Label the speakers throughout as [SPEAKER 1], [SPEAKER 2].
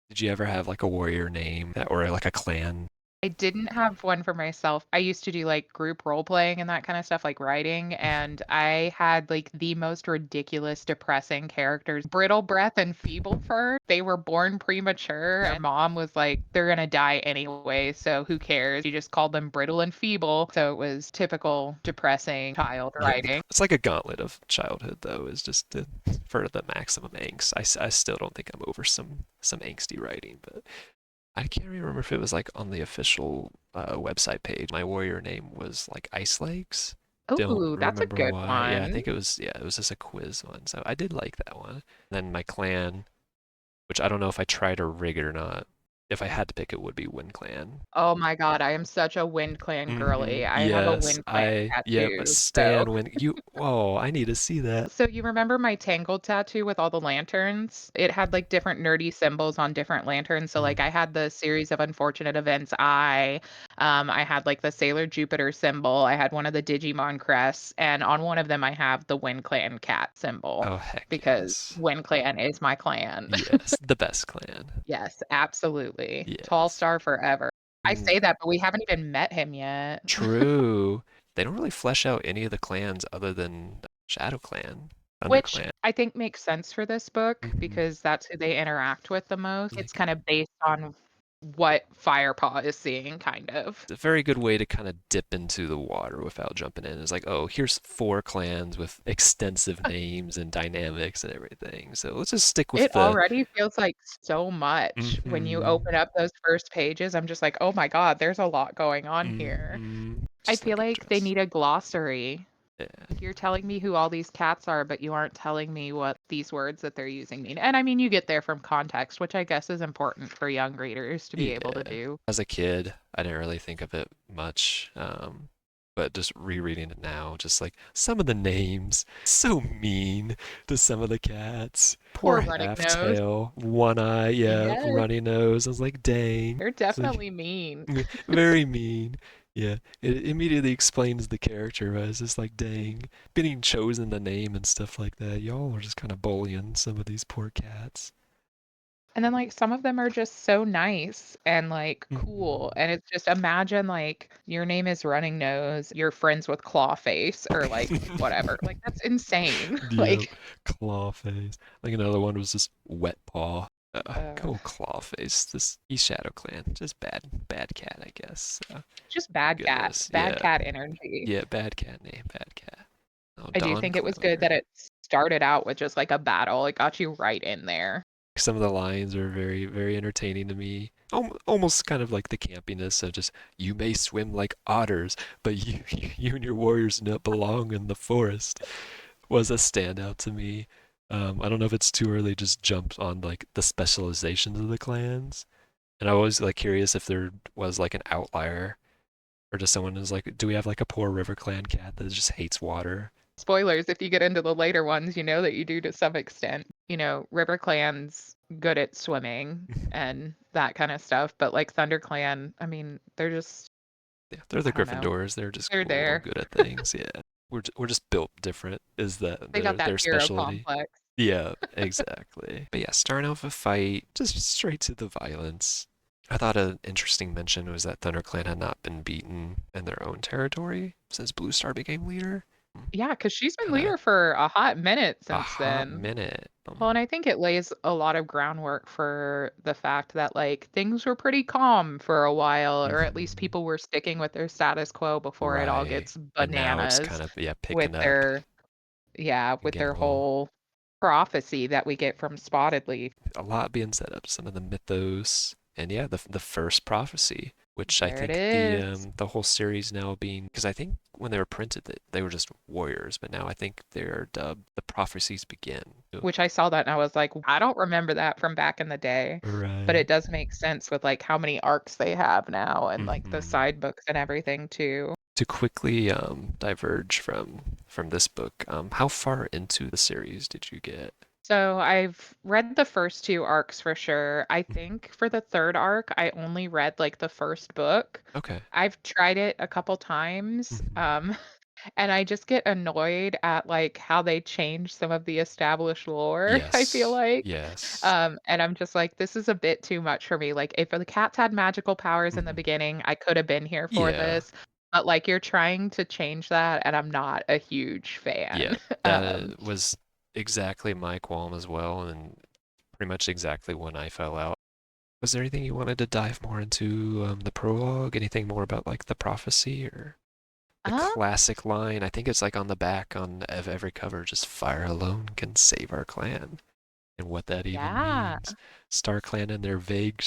[SPEAKER 1] Did you ever have like a warrior name or like a clan?
[SPEAKER 2] I didn't have one for myself. I used to do like group role playing and that kind of stuff, like writing, and I had like the most ridiculous, depressing characters. Brittle Breath and Feeble Fur. They were born premature, and mom was like, they're gonna die anyway, so who cares? She just called them brittle and feeble. So it was typical depressing child
[SPEAKER 1] Yeah,
[SPEAKER 2] writing.
[SPEAKER 1] it's like a gauntlet of childhood, though, is just for the maximum angst. I still don't think I'm over some angsty writing, but I can't remember if it was like on the official website page. My warrior name was like Ice Legs. Don't
[SPEAKER 2] Ooh, that's a
[SPEAKER 1] remember
[SPEAKER 2] good
[SPEAKER 1] why. Yeah, I
[SPEAKER 2] one.
[SPEAKER 1] think it was just a quiz one. So I did like that one. Then my clan, which I don't know if I tried to rig it or not. If I had to pick, it would be WindClan.
[SPEAKER 2] Oh my God, I am such a WindClan girly. I have a
[SPEAKER 1] Yes,
[SPEAKER 2] WindClan
[SPEAKER 1] yep,
[SPEAKER 2] tattoo. So
[SPEAKER 1] Stan Wind. Whoa, I need to see that.
[SPEAKER 2] So you remember my Tangled tattoo with all the lanterns? It had like different nerdy symbols on different lanterns. So like
[SPEAKER 1] Mm.
[SPEAKER 2] I had the series of unfortunate events. I had like the Sailor Jupiter symbol. I had one of the Digimon crests, and on one of them I have the Wind Clan cat symbol
[SPEAKER 1] Oh, heck
[SPEAKER 2] because
[SPEAKER 1] yes.
[SPEAKER 2] Wind Clan is my clan.
[SPEAKER 1] Yes, the best clan.
[SPEAKER 2] Yes, absolutely. Tall
[SPEAKER 1] Yes.
[SPEAKER 2] star forever. I
[SPEAKER 1] Mm,
[SPEAKER 2] say that, but we haven't even met him yet.
[SPEAKER 1] true. They don't really flesh out any of the clans other than Shadow Clan, Thunder
[SPEAKER 2] Which
[SPEAKER 1] Clan.
[SPEAKER 2] I think makes sense for this book
[SPEAKER 1] Mhm.
[SPEAKER 2] because that's who they interact with the most.
[SPEAKER 1] Yeah,
[SPEAKER 2] It's kind of based on what Firepaw is seeing, kind of.
[SPEAKER 1] it's a very good way to kind of dip into the water without jumping in. It's like, oh, here's four clans with extensive names and dynamics and everything. So let's just stick with
[SPEAKER 2] It
[SPEAKER 1] the.
[SPEAKER 2] already feels like so much when you open
[SPEAKER 1] Hmm.
[SPEAKER 2] up those first pages. I'm just like, oh my God, there's a lot going on here. I
[SPEAKER 1] Just
[SPEAKER 2] feel
[SPEAKER 1] like a
[SPEAKER 2] like they
[SPEAKER 1] dress.
[SPEAKER 2] need a glossary.
[SPEAKER 1] Yeah.
[SPEAKER 2] Like you're telling me who all these cats are, but you aren't telling me what these words that they're using mean. And I mean, you get there from context, which I guess is important for young readers to be able to
[SPEAKER 1] Yeah.
[SPEAKER 2] do.
[SPEAKER 1] As a kid, I didn't really think of it much. But just rereading it now, just like some of the names, so mean to some of the cats. Poor
[SPEAKER 2] Poor running
[SPEAKER 1] half
[SPEAKER 2] nose.
[SPEAKER 1] tail, one eye, yeah,
[SPEAKER 2] Yes.
[SPEAKER 1] runny nose. I was like, dang.
[SPEAKER 2] They're
[SPEAKER 1] It's like
[SPEAKER 2] definitely mean.
[SPEAKER 1] very mean. Yeah, it immediately explains the character. Right? It's just like, dang, being chosen the name and stuff like that. Y'all are just kind of bullying some of these poor cats.
[SPEAKER 2] And then like some of them are just so nice and like cool.
[SPEAKER 1] Mhm.
[SPEAKER 2] And it's just imagine like your name is Running Nose, you're friends with Clawface or like whatever. Like that's insane.
[SPEAKER 1] Yep,
[SPEAKER 2] Like
[SPEAKER 1] Clawface. I think another one was just Wet Paw.
[SPEAKER 2] uh,
[SPEAKER 1] Go Clawface. This he's Shadow Clan. Just bad cat, I guess.
[SPEAKER 2] just bad cat,
[SPEAKER 1] Goodness,
[SPEAKER 2] bad
[SPEAKER 1] yeah,
[SPEAKER 2] cat energy.
[SPEAKER 1] yeah, bad cat name, bad cat. Oh,
[SPEAKER 2] I do
[SPEAKER 1] Don
[SPEAKER 2] think it was good
[SPEAKER 1] Clever.
[SPEAKER 2] that it started out with just like a battle. It got you right in there.
[SPEAKER 1] Some of the lines are very entertaining to me. Almost kind of like the campiness of just you may swim like otters, but you and your warriors do not belong in the forest was a standout to me. I don't know if it's too early to just jump on like the specializations of the clans. And I was like curious if there was like an outlier or just someone who's like, do we have like a poor River Clan cat that just hates water?
[SPEAKER 2] Spoilers, if you get into the later ones, you know that you do to some extent. River Clan's good at swimming and that kind of stuff, but like Thunder Clan, I mean, they're just
[SPEAKER 1] Yeah, they're the
[SPEAKER 2] I don't know.
[SPEAKER 1] Gryffindors. They're just
[SPEAKER 2] They're
[SPEAKER 1] cool and
[SPEAKER 2] there.
[SPEAKER 1] good at things. Yeah, we're just built different. Is that
[SPEAKER 2] They got that
[SPEAKER 1] their
[SPEAKER 2] hero
[SPEAKER 1] specialty?
[SPEAKER 2] complex.
[SPEAKER 1] Yeah, exactly. But yeah, starting off a fight, just straight to the violence. I thought an interesting mention was that ThunderClan had not been beaten in their own territory since Blue Star became leader.
[SPEAKER 2] Yeah, because she's been
[SPEAKER 1] Kind of
[SPEAKER 2] leader for a hot minute
[SPEAKER 1] a
[SPEAKER 2] since
[SPEAKER 1] hot
[SPEAKER 2] then.
[SPEAKER 1] minute.
[SPEAKER 2] Well, and I think it lays a lot of groundwork for the fact that like things were pretty calm for a while, or at least
[SPEAKER 1] Mhm.
[SPEAKER 2] people were sticking with their status quo before it all
[SPEAKER 1] Right.
[SPEAKER 2] gets
[SPEAKER 1] And now it's
[SPEAKER 2] bananas
[SPEAKER 1] kind of yeah
[SPEAKER 2] with
[SPEAKER 1] picking up
[SPEAKER 2] their yeah, with
[SPEAKER 1] again
[SPEAKER 2] their
[SPEAKER 1] a little.
[SPEAKER 2] whole prophecy that we get from Spotted Leaf.
[SPEAKER 1] A lot being set up. Some of the mythos and yeah, the first prophecy, which I
[SPEAKER 2] There it
[SPEAKER 1] think
[SPEAKER 2] is.
[SPEAKER 1] the whole series now being because I think when they were printed they were just warriors, but now I think they're dubbed the prophecies begin.
[SPEAKER 2] Which I saw that and I was like, I don't remember that from back in the day. But
[SPEAKER 1] Right.
[SPEAKER 2] it does make sense with like how many arcs they have now and like the
[SPEAKER 1] Hmm.
[SPEAKER 2] side books and everything too.
[SPEAKER 1] To quickly diverge from this book, how far into the series did you get?
[SPEAKER 2] So I've read the first two arcs for sure. I think for the third arc, I only read like the first book.
[SPEAKER 1] Okay.
[SPEAKER 2] I've tried it a couple times.
[SPEAKER 1] Mhm.
[SPEAKER 2] And I just get annoyed at, like, how they change some of the established lore, I feel
[SPEAKER 1] Yes.
[SPEAKER 2] like.
[SPEAKER 1] Yes.
[SPEAKER 2] And I'm just like, "This is a bit too much for me." Like, if the cats had magical powers in the
[SPEAKER 1] Hmm.
[SPEAKER 2] beginning, I could have been here for
[SPEAKER 1] Yeah.
[SPEAKER 2] this, but, like, you're trying to change that, and I'm not a huge fan.
[SPEAKER 1] Yeah. That was exactly my qualm as well, and pretty much exactly when I fell out. Was there anything you wanted to dive more into the prologue? Anything more about like the prophecy or the
[SPEAKER 2] Um,
[SPEAKER 1] classic line? I think it's like on the back on of every cover, just fire alone can save our clan, and what that even
[SPEAKER 2] yeah.
[SPEAKER 1] means. Star Clan and their vague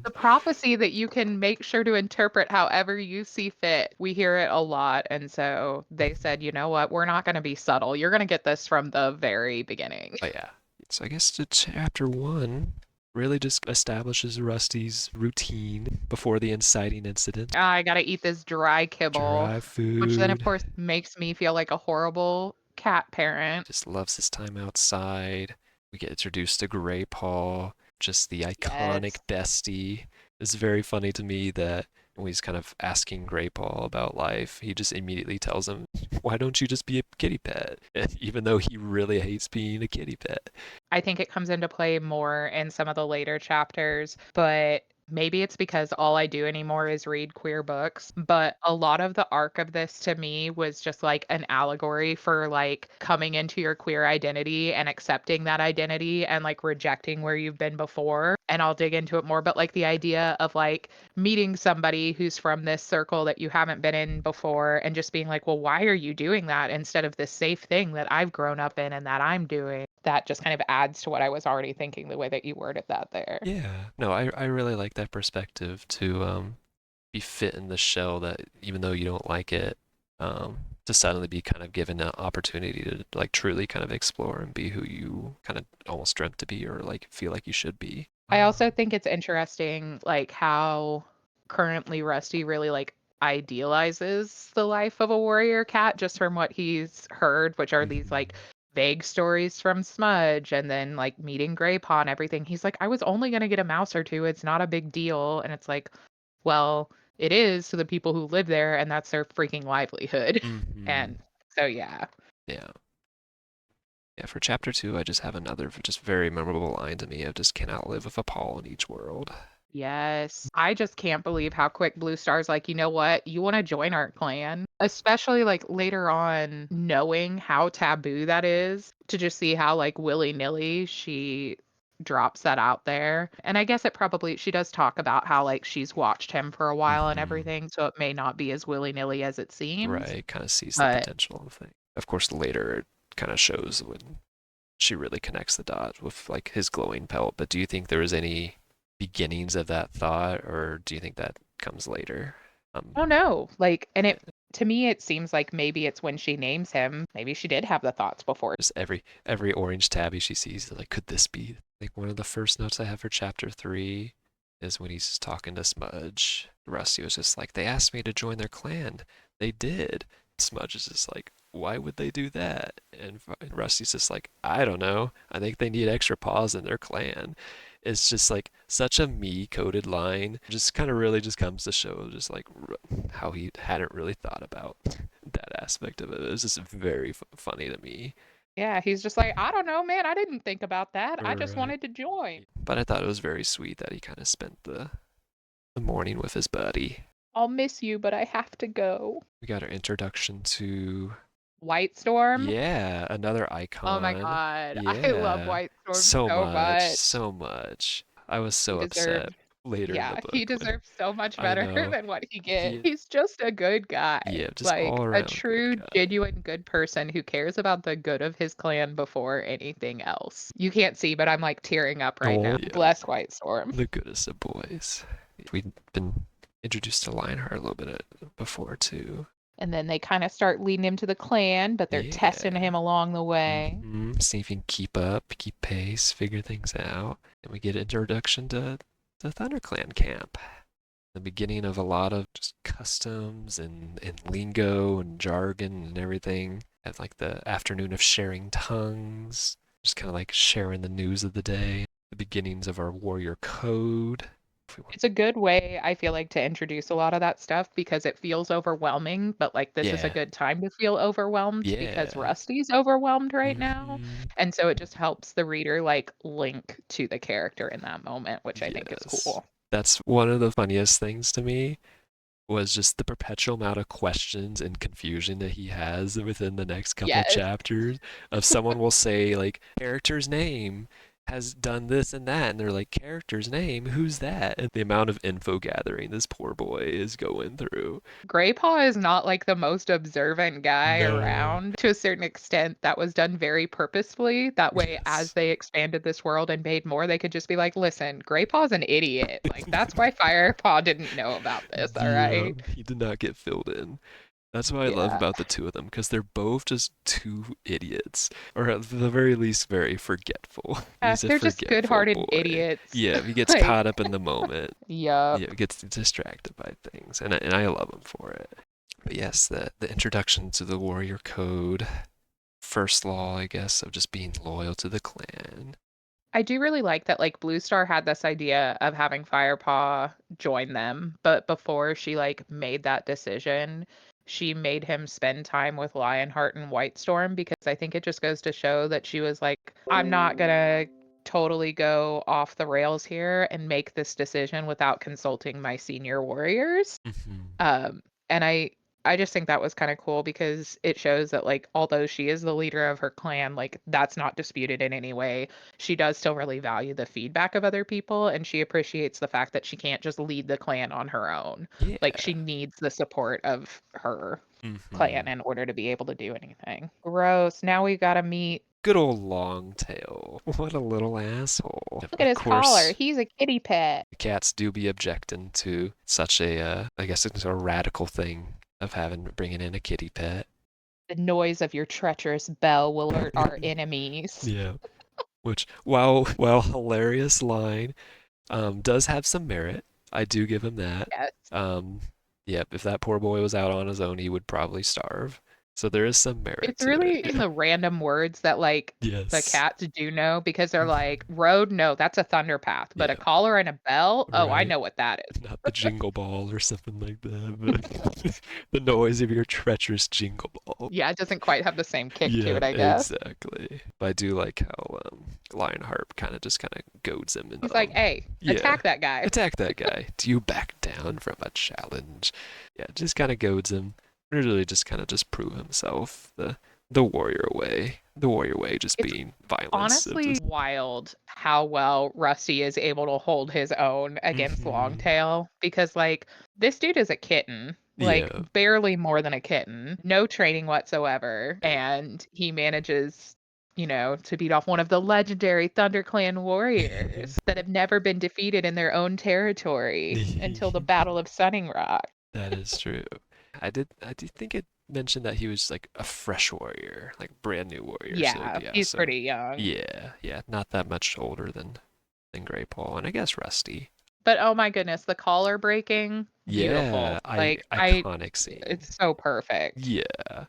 [SPEAKER 2] The
[SPEAKER 1] shenanigans.
[SPEAKER 2] prophecy that you can make sure to interpret however you see fit. We hear it a lot, and so they said, "You know what? We're not gonna be subtle. You're gonna get this from the very beginning."
[SPEAKER 1] Oh yeah. So I guess the chapter one really just establishes Rusty's routine before the inciting incident.
[SPEAKER 2] I gotta eat this dry kibble,
[SPEAKER 1] Dry
[SPEAKER 2] which then, of
[SPEAKER 1] food.
[SPEAKER 2] course, makes me feel like a horrible cat parent.
[SPEAKER 1] Just loves his time outside. We get introduced to Grey Paw, just the iconic
[SPEAKER 2] Yes.
[SPEAKER 1] bestie. It's very funny to me that when he's kind of asking Grey Paw about life, he just immediately tells him, "Why don't you just be a kitty pet?" Even though he really hates being a kitty pet.
[SPEAKER 2] I think it comes into play more in some of the later chapters, but maybe it's because all I do anymore is read queer books. But a lot of the arc of this to me was just like an allegory for like coming into your queer identity and accepting that identity and like rejecting where you've been before. And I'll dig into it more. But like the idea of like meeting somebody who's from this circle that you haven't been in before and just being like, well, why are you doing that instead of this safe thing that I've grown up in and that I'm doing? That just kind of adds to what I was already thinking the way that you worded that there.
[SPEAKER 1] Yeah, no, I really like that perspective to be fit in the shell that even though you don't like it, to suddenly be kind of given an opportunity to like truly kind of explore and be who you kind of almost dreamt to be or like feel like you should be.
[SPEAKER 2] I also think it's interesting, like, how currently Rusty really, like, idealizes the life of a warrior cat just from what he's heard, which are these, like,
[SPEAKER 1] Mhm.
[SPEAKER 2] vague stories from Smudge and then, like, meeting Graypaw and everything. He's like, "I was only gonna get a mouse or 2, it's not a big deal." And it's like, well, it is to the people who live there, and that's their freaking livelihood.
[SPEAKER 1] Mhm.
[SPEAKER 2] And so, yeah.
[SPEAKER 1] Yeah. Yeah, for chapter two, I just have another just very memorable line to me of just cannot live with a Paul in each world.
[SPEAKER 2] Yes. I just can't believe how quick Blue Star's like, "You know what? You wanna join our clan?" Especially, like, later on, knowing how taboo that is, to just see how, like, willy-nilly she drops that out there. And I guess it probably she does talk about how, like, she's watched him for a while and
[SPEAKER 1] Hmm.
[SPEAKER 2] everything, so it may not be as willy-nilly as it seems,
[SPEAKER 1] Right, kind of sees the
[SPEAKER 2] but
[SPEAKER 1] potential of the thing. Of course, later it kind of shows when she really connects the dots with like his glowing pelt. But do you think there was any beginnings of that thought, or do you think that comes later?
[SPEAKER 2] I don't know, like and it to me, it seems like maybe it's when she names him, maybe she did have the thoughts before.
[SPEAKER 1] Just every orange tabby she sees, like, could this be? Like one of the first notes I have for chapter three is when he's talking to Smudge. Rusty was just like, they asked me to join their clan. They did. Smudge is just like, why would they do that? And Rusty's just like, I don't know. I think they need extra paws in their clan. It's just like such a me coded line. Just kind of really just comes to show just like how he hadn't really thought about that aspect of it. It was just very funny to me.
[SPEAKER 2] Yeah, he's just like, "I don't know, man. I didn't think about that. I just
[SPEAKER 1] Right.
[SPEAKER 2] wanted to join.
[SPEAKER 1] But I thought it was very sweet that he kind of spent the morning with his buddy.
[SPEAKER 2] I'll miss you, but I have to go."
[SPEAKER 1] We got our introduction to,
[SPEAKER 2] White Storm?
[SPEAKER 1] yeah, another
[SPEAKER 2] Oh my
[SPEAKER 1] icon.
[SPEAKER 2] god. I love
[SPEAKER 1] Yeah.
[SPEAKER 2] White Storm
[SPEAKER 1] So
[SPEAKER 2] so
[SPEAKER 1] much,
[SPEAKER 2] much.
[SPEAKER 1] so much. I was
[SPEAKER 2] He
[SPEAKER 1] so upset
[SPEAKER 2] deserved
[SPEAKER 1] later in the
[SPEAKER 2] yeah, he
[SPEAKER 1] book when
[SPEAKER 2] deserves so much
[SPEAKER 1] I
[SPEAKER 2] better
[SPEAKER 1] know
[SPEAKER 2] than what he get.
[SPEAKER 1] he,
[SPEAKER 2] He's just a good guy.
[SPEAKER 1] yeah, just all
[SPEAKER 2] Like, a
[SPEAKER 1] around good
[SPEAKER 2] true,
[SPEAKER 1] guy.
[SPEAKER 2] genuine good person who cares about the good of his clan before anything else. You can't see, but I'm, like, tearing up right now.
[SPEAKER 1] Oh, yeah,
[SPEAKER 2] Bless White Storm.
[SPEAKER 1] the goodest of boys. We'd been introduced to Lionheart a little bit before too.
[SPEAKER 2] And then they kinda start leading him to the clan, but they're testing
[SPEAKER 1] Yeah.
[SPEAKER 2] him along the way.
[SPEAKER 1] See if you can keep up, keep pace, figure things out. And we get introduction to the ThunderClan camp. The beginning of a lot of just customs and lingo and jargon and everything. At like the afternoon of sharing tongues, just kind of like sharing the news of the day. The beginnings of our warrior code If we want,
[SPEAKER 2] It's a good way, I feel like, to introduce a lot of that stuff because it feels overwhelming, but, like, this is a
[SPEAKER 1] yeah,
[SPEAKER 2] good time to feel overwhelmed because
[SPEAKER 1] yeah.
[SPEAKER 2] Rusty's overwhelmed right now,
[SPEAKER 1] Hmm.
[SPEAKER 2] and so it just helps the reader, like, link to the character in that moment, which I think is
[SPEAKER 1] Yes.
[SPEAKER 2] cool.
[SPEAKER 1] That's one of the funniest things to me was just the perpetual amount of questions and confusion that he has within the next couple
[SPEAKER 2] Yes.
[SPEAKER 1] chapters of someone will say like character's name has done this and that and they're like character's name who's that and the amount of info gathering this poor boy is going through.
[SPEAKER 2] Graypaw is not like the most observant guy
[SPEAKER 1] No.
[SPEAKER 2] around. To a certain extent, that was done very purposefully. That way, as
[SPEAKER 1] Yes.
[SPEAKER 2] they expanded this world and made more, they could just be like, listen, Graypaw's an idiot. Like, that's why Firepaw didn't know about this, all
[SPEAKER 1] Yeah,
[SPEAKER 2] right?
[SPEAKER 1] he did not get filled in. That's what I love
[SPEAKER 2] Yeah.
[SPEAKER 1] about the two of them because they're both just two idiots, or at the very least, very forgetful. He's a
[SPEAKER 2] They're just
[SPEAKER 1] forgetful
[SPEAKER 2] good-hearted
[SPEAKER 1] boy.
[SPEAKER 2] idiots.
[SPEAKER 1] Yeah, he gets
[SPEAKER 2] Like,
[SPEAKER 1] caught up in the moment.
[SPEAKER 2] yup.
[SPEAKER 1] Yeah, he gets distracted by things, and I love him for it. But yes, the introduction to the warrior code, first law, I guess, of just being loyal to the clan.
[SPEAKER 2] I do really like that, like, Blue Star had this idea of having Firepaw join them, but before she, like, made that decision, she made him spend time with Lionheart and Whitestorm because I think it just goes to show that she was like, "I'm not gonna totally go off the rails here and make this decision without consulting my senior warriors."
[SPEAKER 1] Hmm.
[SPEAKER 2] Um, and I just think that was kind of cool because it shows that like although she is the leader of her clan, like that's not disputed in any way. She does still really value the feedback of other people and she appreciates the fact that she can't just lead the clan on her own. Like
[SPEAKER 1] Yeah.
[SPEAKER 2] she needs the support of her clan
[SPEAKER 1] Hmm.
[SPEAKER 2] in order to be able to do anything. Gross. Now we got to meet.
[SPEAKER 1] Good old Longtail. What a little asshole.
[SPEAKER 2] Look at
[SPEAKER 1] Of
[SPEAKER 2] his collar.
[SPEAKER 1] course,
[SPEAKER 2] He's a kitty pet.
[SPEAKER 1] cats do be objecting to such a, I guess it's a radical thing of having bringing in a kitty pet.
[SPEAKER 2] The noise of your treacherous bell will alert our enemies.
[SPEAKER 1] Yeah, which while hilarious line, does have some merit. I do give him that.
[SPEAKER 2] Yes.
[SPEAKER 1] Um, yeah, if that poor boy was out on his own, he would probably starve. So there is some merit
[SPEAKER 2] It's
[SPEAKER 1] to
[SPEAKER 2] really
[SPEAKER 1] it.
[SPEAKER 2] in the random words that, like, the
[SPEAKER 1] Yes.
[SPEAKER 2] cats do know because they're like,
[SPEAKER 1] Mhm.
[SPEAKER 2] "Road, no, that's a thunder path, but a
[SPEAKER 1] Yeah.
[SPEAKER 2] collar and a bell, oh, I
[SPEAKER 1] Right.
[SPEAKER 2] know what that is."
[SPEAKER 1] Not the jingle ball or something like that, but the noise of your treacherous jingle ball.
[SPEAKER 2] Yeah, it doesn't quite have the same kick to
[SPEAKER 1] Yeah,
[SPEAKER 2] it, I guess.
[SPEAKER 1] exactly. But I do like how Lionheart kind of goads him and
[SPEAKER 2] He's like, "Hey,
[SPEAKER 1] yeah,
[SPEAKER 2] attack that guy."
[SPEAKER 1] attack that guy. Do you back down from a challenge? Yeah, just kind of goads him. Really, just kind of just prove himself. The warrior way. The warrior way, just
[SPEAKER 2] It's
[SPEAKER 1] being violence. Of
[SPEAKER 2] honestly
[SPEAKER 1] just.
[SPEAKER 2] wild how well Rusty is able to hold his own against
[SPEAKER 1] Hmm.
[SPEAKER 2] Longtail because, like, this dude is a kitten, like,
[SPEAKER 1] Yeah.
[SPEAKER 2] barely more than a kitten, no training whatsoever,
[SPEAKER 1] Right.
[SPEAKER 2] and he manages, to beat off one of the legendary ThunderClan warriors that have never been defeated in their own territory until the Battle of Sunning Rock.
[SPEAKER 1] That is true. I did think it mentioned that he was like a fresh warrior, like brand new warrior. So
[SPEAKER 2] Yeah,
[SPEAKER 1] yeah,
[SPEAKER 2] he's
[SPEAKER 1] so
[SPEAKER 2] pretty young.
[SPEAKER 1] yeah, not that much older than Gray Paul, and I guess Rusty.
[SPEAKER 2] But oh my goodness, the collar breaking,
[SPEAKER 1] Yeah,
[SPEAKER 2] beautiful.
[SPEAKER 1] I
[SPEAKER 2] Like
[SPEAKER 1] iconic scene.
[SPEAKER 2] it's so perfect.
[SPEAKER 1] Yeah,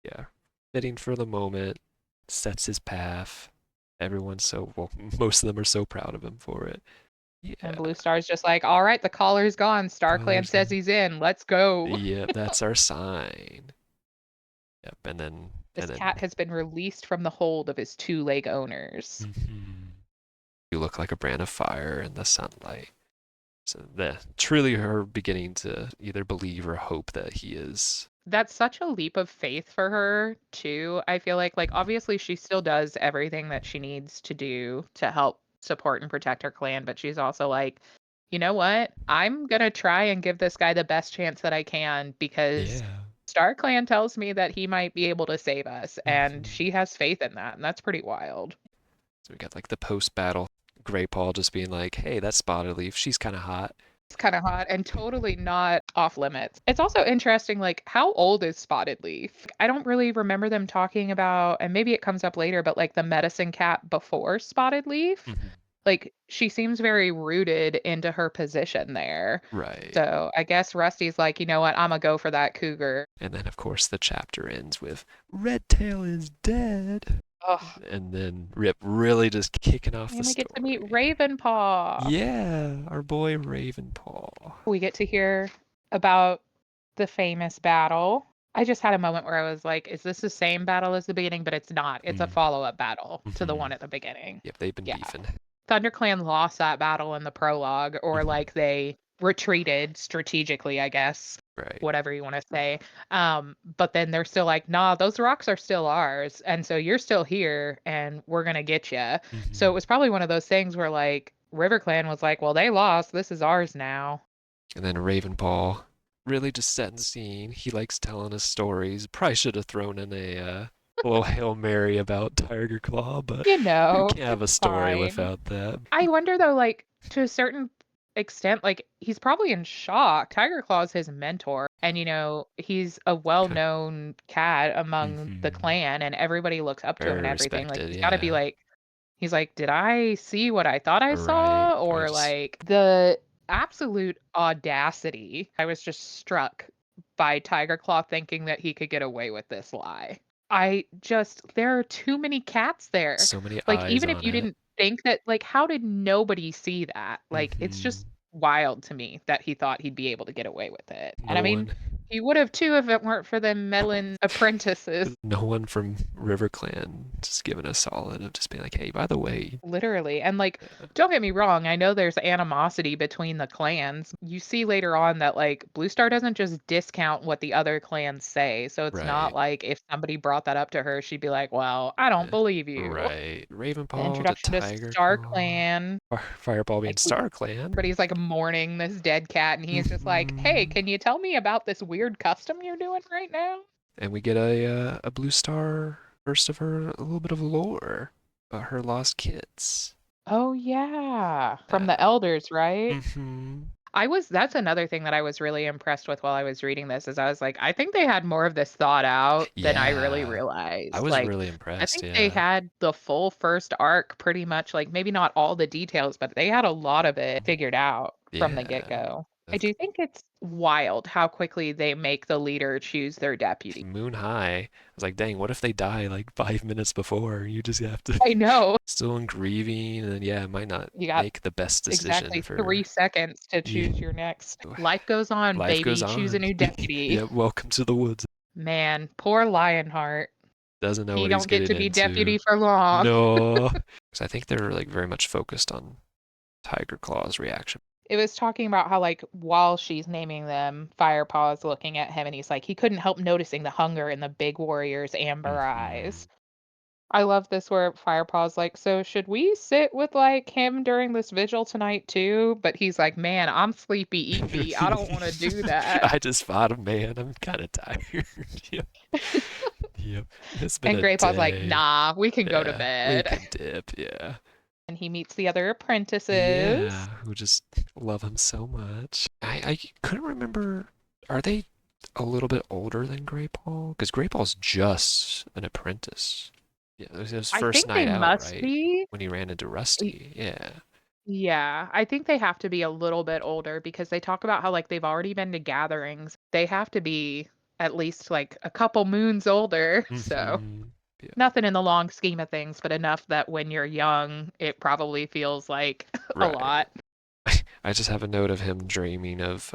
[SPEAKER 1] yeah, fitting for the moment, sets his path. Everyone's so well, most of them are so proud of him for it.
[SPEAKER 2] And
[SPEAKER 1] Yeah,
[SPEAKER 2] Blue Star's just like, all right, the collar's gone. StarClan
[SPEAKER 1] colors
[SPEAKER 2] says
[SPEAKER 1] gone.
[SPEAKER 2] he's in. Let's go.
[SPEAKER 1] Yep, that's our sign. Yep, and
[SPEAKER 2] This
[SPEAKER 1] then
[SPEAKER 2] cat has been released from the hold of his two-leg owners.
[SPEAKER 1] mhm. You look like a brand of fire in the sunlight. So the truly her beginning to either believe or hope that he is.
[SPEAKER 2] That's such a leap of faith for her, too. I feel like obviously she still does everything that she needs to do to help support and protect her clan, but she's also like, you know what? I'm gonna try and give this guy the best chance that I can because
[SPEAKER 1] Yeah.
[SPEAKER 2] StarClan tells me that he might be able to save us, and
[SPEAKER 1] Hmm.
[SPEAKER 2] she has faith in that, and that's pretty wild.
[SPEAKER 1] So we got like the post battle Grey Paul just being like, hey, that's Spotted Leaf. She's kind of hot.
[SPEAKER 2] It's kind of hot and totally not off limits. It's also interesting, like, how old is Spotted Leaf? I don't really remember them talking about, and maybe it comes up later, but like the medicine cat before Spotted Leaf.
[SPEAKER 1] Hmm.
[SPEAKER 2] Like, she seems very rooted into her position there.
[SPEAKER 1] Right.
[SPEAKER 2] So I guess Rusty's like, you know what? I'm going to go for that cougar.
[SPEAKER 1] And then, of course, the chapter ends with Red Tail is dead.
[SPEAKER 2] Oh,
[SPEAKER 1] And then Rip really just kicking off the
[SPEAKER 2] and we get to meet
[SPEAKER 1] story.
[SPEAKER 2] Ravenpaw.
[SPEAKER 1] Yeah, our boy Ravenpaw.
[SPEAKER 2] We get to hear about the famous battle. I just had a moment where I was like, is this the same battle as the beginning? But it's not. It's a
[SPEAKER 1] Mm.
[SPEAKER 2] follow-up battle to the
[SPEAKER 1] Hmm.
[SPEAKER 2] one at the beginning.
[SPEAKER 1] Yep, they've been
[SPEAKER 2] Yeah.
[SPEAKER 1] beefing.
[SPEAKER 2] ThunderClan lost that battle in the prologue, or
[SPEAKER 1] Hmm.
[SPEAKER 2] like they retreated strategically, I guess,
[SPEAKER 1] Right.
[SPEAKER 2] whatever you want to say. But then they're still like, nah, those rocks are still ours. And so you're still here and we're going to get you. So it
[SPEAKER 1] Hmm.
[SPEAKER 2] was probably one of those things where like RiverClan was like, well, they lost. This is ours now.
[SPEAKER 1] And then Ravenpaw really just setting the scene. He likes telling us stories. Probably should have thrown in a little Hail Mary about Tiger Claw, but
[SPEAKER 2] You
[SPEAKER 1] who
[SPEAKER 2] know,
[SPEAKER 1] can't have a
[SPEAKER 2] it's
[SPEAKER 1] story
[SPEAKER 2] fine.
[SPEAKER 1] without that?
[SPEAKER 2] I wonder though, like to a certain extent, like he's probably in shock. Tiger Claw's his mentor, and he's a
[SPEAKER 1] Okay.
[SPEAKER 2] well-known cat among the
[SPEAKER 1] Hmm.
[SPEAKER 2] clan, and everybody looks up to him
[SPEAKER 1] Very
[SPEAKER 2] and everything. Like
[SPEAKER 1] respected,
[SPEAKER 2] he's got to be
[SPEAKER 1] yeah.
[SPEAKER 2] like, he's like, did I see what I thought I
[SPEAKER 1] Right.
[SPEAKER 2] saw,
[SPEAKER 1] I
[SPEAKER 2] or
[SPEAKER 1] just
[SPEAKER 2] like the absolute audacity? I was just struck by Tiger Claw thinking that he could get away with this lie. There are too many cats there.
[SPEAKER 1] so many
[SPEAKER 2] Like,
[SPEAKER 1] eyes
[SPEAKER 2] even if
[SPEAKER 1] on
[SPEAKER 2] you
[SPEAKER 1] it.
[SPEAKER 2] didn't think that, like, how did nobody see that? Like, it's just
[SPEAKER 1] Hmm.
[SPEAKER 2] wild to me that he thought he'd be able to get away with it. And
[SPEAKER 1] No
[SPEAKER 2] I mean,
[SPEAKER 1] one,
[SPEAKER 2] he would have too if it weren't for them meddling apprentices.
[SPEAKER 1] no one from RiverClan just giving a solid of just being like, hey, by the way,
[SPEAKER 2] Literally. And like,
[SPEAKER 1] yeah,
[SPEAKER 2] don't get me wrong, I know there's animosity between the clans. You see later on that like Blue Star doesn't just discount what the other clans say. So it's not
[SPEAKER 1] right,
[SPEAKER 2] like if somebody brought that up to her, she'd be like, "Well, I don't
[SPEAKER 1] eh,
[SPEAKER 2] believe you."
[SPEAKER 1] right.
[SPEAKER 2] The
[SPEAKER 1] Ravenpaw to
[SPEAKER 2] introduction to
[SPEAKER 1] Tiger
[SPEAKER 2] Star
[SPEAKER 1] Claw,
[SPEAKER 2] Clan,
[SPEAKER 1] Fireball being
[SPEAKER 2] like
[SPEAKER 1] Star Clan.
[SPEAKER 2] everybody's like mourning this dead cat and he's just like, "Hey,
[SPEAKER 1] Hmm.
[SPEAKER 2] can you tell me about this weird custom you're doing right now?"
[SPEAKER 1] And we get a Blue Star first of her a little bit of lore about her lost kits.
[SPEAKER 2] Oh yeah, from the
[SPEAKER 1] Yeah.
[SPEAKER 2] elders, right?
[SPEAKER 1] Hmm.
[SPEAKER 2] That's another thing that I was really impressed with while I was reading this is I was like, I think they had more of this thought out than I really
[SPEAKER 1] Yeah. I
[SPEAKER 2] realized.
[SPEAKER 1] was
[SPEAKER 2] Like,
[SPEAKER 1] really
[SPEAKER 2] I
[SPEAKER 1] impressed.
[SPEAKER 2] think they
[SPEAKER 1] Yeah.
[SPEAKER 2] had the full first arc pretty much, like maybe not all the details, but they had a lot of it figured out from the
[SPEAKER 1] Yeah.
[SPEAKER 2] get-go. I
[SPEAKER 1] Of
[SPEAKER 2] do think it's wild how quickly they make the leader choose their deputy.
[SPEAKER 1] Moon High. I was like, dang, what if they die like 5 minutes before? You just have to
[SPEAKER 2] I know.
[SPEAKER 1] still in grieving, and yeah, it might not
[SPEAKER 2] You got
[SPEAKER 1] make the best decision
[SPEAKER 2] exactly 3
[SPEAKER 1] for
[SPEAKER 2] seconds to
[SPEAKER 1] yeah.
[SPEAKER 2] choose your next. Life goes on,
[SPEAKER 1] Life goes
[SPEAKER 2] baby. Choose a
[SPEAKER 1] on.
[SPEAKER 2] new deputy.
[SPEAKER 1] Yeah, welcome to the woods.
[SPEAKER 2] Man, poor Lionheart.
[SPEAKER 1] Doesn't know
[SPEAKER 2] He
[SPEAKER 1] what he's
[SPEAKER 2] don't get
[SPEAKER 1] getting
[SPEAKER 2] to be
[SPEAKER 1] into.
[SPEAKER 2] deputy for long.
[SPEAKER 1] No. Because I think they're like very much focused on Tiger Claw's reaction.
[SPEAKER 2] It was talking about how, like, while she's naming them, Firepaw's looking at him and he's like, he couldn't help noticing the hunger in the big warrior's amber
[SPEAKER 1] Hmm.
[SPEAKER 2] eyes. I love this where Firepaw's like, so should we sit with like him during this vigil tonight too? But he's like, man, I'm sleepy EB. I don't want to do that.
[SPEAKER 1] I just fought a man. I'm kind of tired. Yep. Yep. It's been
[SPEAKER 2] And
[SPEAKER 1] a
[SPEAKER 2] Grey Paw's like,
[SPEAKER 1] day.
[SPEAKER 2] nah, we can go to
[SPEAKER 1] Yeah. We
[SPEAKER 2] bed.
[SPEAKER 1] can dip. Yeah.
[SPEAKER 2] And he meets the other apprentices.
[SPEAKER 1] Yeah, who just love him so much. I couldn't remember. Are they a little bit older than Grey Paul? Because Grey Paul's just an apprentice. Yeah, it was his
[SPEAKER 2] I
[SPEAKER 1] first
[SPEAKER 2] think they
[SPEAKER 1] night out,
[SPEAKER 2] must
[SPEAKER 1] right?
[SPEAKER 2] be.
[SPEAKER 1] When he ran into Rusty. Yeah.
[SPEAKER 2] Yeah, I think they have to be a little bit older because they talk about how like they've already been to gatherings. They have to be at least like a couple moons older. So,
[SPEAKER 1] Hmm. Yeah.
[SPEAKER 2] nothing in the long scheme of things, but enough that when you're young, it probably feels like a
[SPEAKER 1] Right.
[SPEAKER 2] lot.
[SPEAKER 1] I just have a note of him dreaming of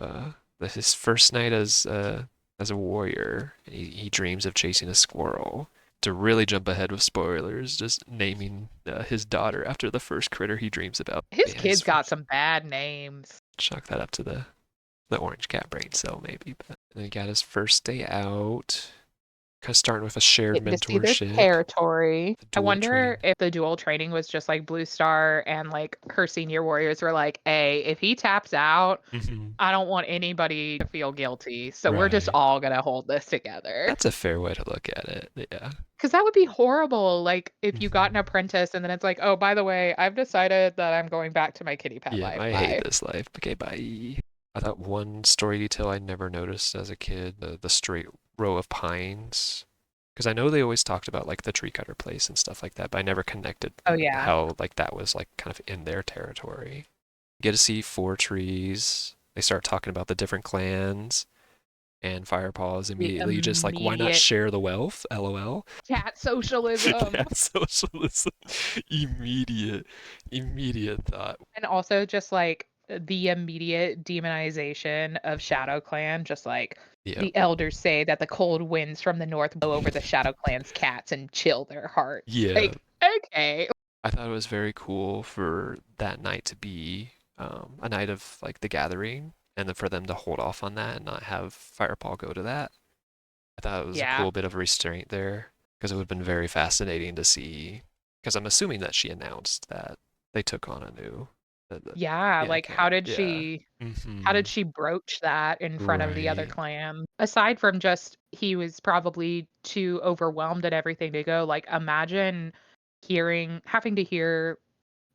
[SPEAKER 1] his first night as a warrior. He dreams of chasing a squirrel. To really jump ahead with spoilers, just naming his daughter after the first critter he dreams about.
[SPEAKER 2] His
[SPEAKER 1] Yeah, his
[SPEAKER 2] kids got
[SPEAKER 1] first.
[SPEAKER 2] some bad names.
[SPEAKER 1] Chalk that up to the orange cat brain cell maybe. But then he got his first day out. Kind of starting with a shared
[SPEAKER 2] Getting to see their
[SPEAKER 1] mentorship,
[SPEAKER 2] territory.
[SPEAKER 1] the
[SPEAKER 2] I
[SPEAKER 1] dual
[SPEAKER 2] wonder
[SPEAKER 1] training.
[SPEAKER 2] if the dual training was just like Blue Star and like her senior warriors were like, hey, if he taps out,
[SPEAKER 1] Hmm.
[SPEAKER 2] I don't want anybody to feel guilty. So we're just
[SPEAKER 1] Right.
[SPEAKER 2] all gonna hold this together.
[SPEAKER 1] That's a fair way to look at it. Yeah.
[SPEAKER 2] Because that would be horrible. Like if you got an
[SPEAKER 1] Hmm.
[SPEAKER 2] apprentice and then it's like, oh, by the way, I've decided that I'm going back to my kitty pet
[SPEAKER 1] Yeah,
[SPEAKER 2] life.
[SPEAKER 1] I hate
[SPEAKER 2] Bye.
[SPEAKER 1] this life. Okay, bye. I thought one story detail I never noticed as a kid, the straight row of pines. Because I know they always talked about like the tree cutter place and stuff like that, but I never connected
[SPEAKER 2] Oh yeah.
[SPEAKER 1] how like that was like kind of in their territory. You get to see four trees. They start talking about the different clans. And Firepaw is
[SPEAKER 2] The
[SPEAKER 1] immediately just like, why not
[SPEAKER 2] immediate
[SPEAKER 1] share the wealth? LOL.
[SPEAKER 2] cat socialism.
[SPEAKER 1] Cat socialism. Immediate, immediate thought.
[SPEAKER 2] And also just like the immediate demonization of Shadow Clan, just like
[SPEAKER 1] Yeah.
[SPEAKER 2] the elders say that the cold winds from the north blow over the Shadow Clan's cats and chill their hearts.
[SPEAKER 1] Yeah.
[SPEAKER 2] Like, okay.
[SPEAKER 1] I thought it was very cool for that night to be a night of like the gathering, and then for them to hold off on that and not have Firepaw go to that. I thought it was a
[SPEAKER 2] Yeah.
[SPEAKER 1] cool bit of restraint there because it would have been very fascinating to see. Because I'm assuming that she announced that they took on a new,
[SPEAKER 2] Yeah,
[SPEAKER 1] yeah,
[SPEAKER 2] like
[SPEAKER 1] cat. Yeah.
[SPEAKER 2] how
[SPEAKER 1] Mm-hmm.
[SPEAKER 2] did she broach that in front of the other
[SPEAKER 1] Right.
[SPEAKER 2] clan? Aside from just he was probably too overwhelmed at everything to go, like imagine having to hear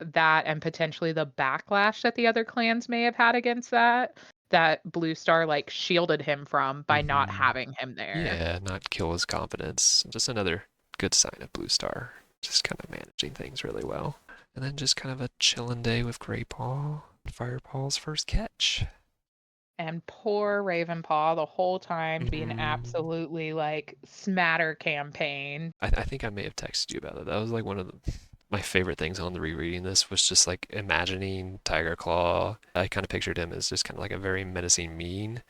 [SPEAKER 2] that and potentially the backlash that the other clans may have had against that Blue Star like shielded him from by not
[SPEAKER 1] Mm-hmm.
[SPEAKER 2] having him there.
[SPEAKER 1] Yeah, not kill his confidence. Just another good sign of Blue Star. Just kind of managing things really well. And then just kind of a chillin' day with Grey Paw. Firepaw's first catch.
[SPEAKER 2] And poor Ravenpaw the whole time being
[SPEAKER 1] Mm-hmm.
[SPEAKER 2] absolutely like smatter campaign.
[SPEAKER 1] I think I may have texted you about it. That was like one of my favorite things on the rereading this was just like imagining Tiger Claw. I kind of pictured him as just kind of like a very menacing, mean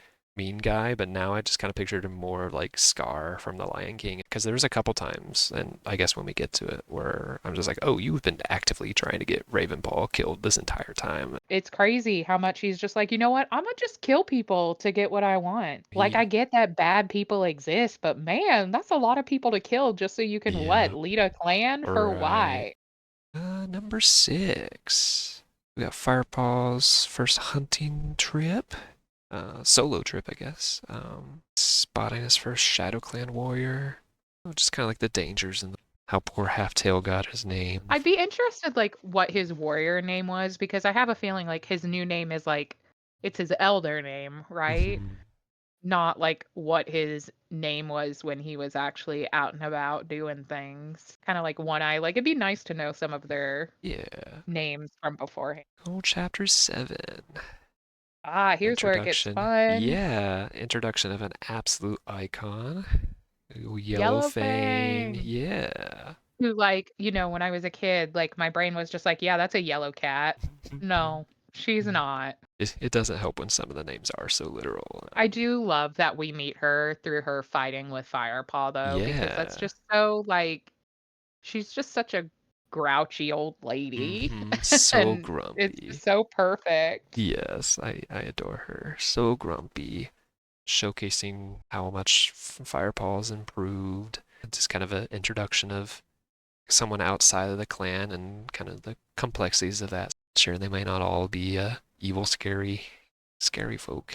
[SPEAKER 1] guy, but now I just kind of pictured him more like Scar from The Lion King. Because there was a couple times, and I guess when we get to it, where I'm just like, oh, you've been actively trying to get Ravenpaw killed this entire time.
[SPEAKER 2] It's crazy how much he's just like, "You know what? Imma just kill people to get what I want." Like, I
[SPEAKER 1] He,
[SPEAKER 2] get that bad people exist, but man, that's a lot of people to kill just so you can what?
[SPEAKER 1] yeah,
[SPEAKER 2] Lead a clan? For
[SPEAKER 1] right.
[SPEAKER 2] why?
[SPEAKER 1] Number 6. We got Firepaw's first hunting trip. Solo trip, I guess. Spotting his first Shadow Clan warrior. Just kind of like the dangers and how poor Halftail got his name.
[SPEAKER 2] I'd be interested, like, what his warrior name was because I have a feeling, like, his new name is, like it's his elder name, right?
[SPEAKER 1] Mhm.
[SPEAKER 2] Not, like, what his name was when he was actually out and about doing things. Kinda like One Eye, like, it'd be nice to know some of their
[SPEAKER 1] Yeah.
[SPEAKER 2] names from beforehand.
[SPEAKER 1] Oh, chapter 7.
[SPEAKER 2] Ah, here's where it gets
[SPEAKER 1] Introduction.
[SPEAKER 2] fun.
[SPEAKER 1] Yeah. Introduction of an absolute icon. Ooh, Yellow
[SPEAKER 2] Yellow
[SPEAKER 1] Fang.
[SPEAKER 2] Fang,
[SPEAKER 1] Yeah.
[SPEAKER 2] who, like, when I was a kid, like, my brain was just like, "Yeah, that's a yellow cat." No, she's not.
[SPEAKER 1] It doesn't help when some of the names are so literal.
[SPEAKER 2] I do love that we meet her through her fighting with Firepaw, though, because that's
[SPEAKER 1] Yeah.
[SPEAKER 2] just so, like she's just such a grouchy old lady,
[SPEAKER 1] So
[SPEAKER 2] and it's
[SPEAKER 1] grumpy.
[SPEAKER 2] just so perfect.
[SPEAKER 1] Yes, I adore her. So grumpy, showcasing how much Firepaw's improved. And just kind of an introduction of someone outside of the clan and kind of the complexities of that. Sure, they may not all be evil, scary folk.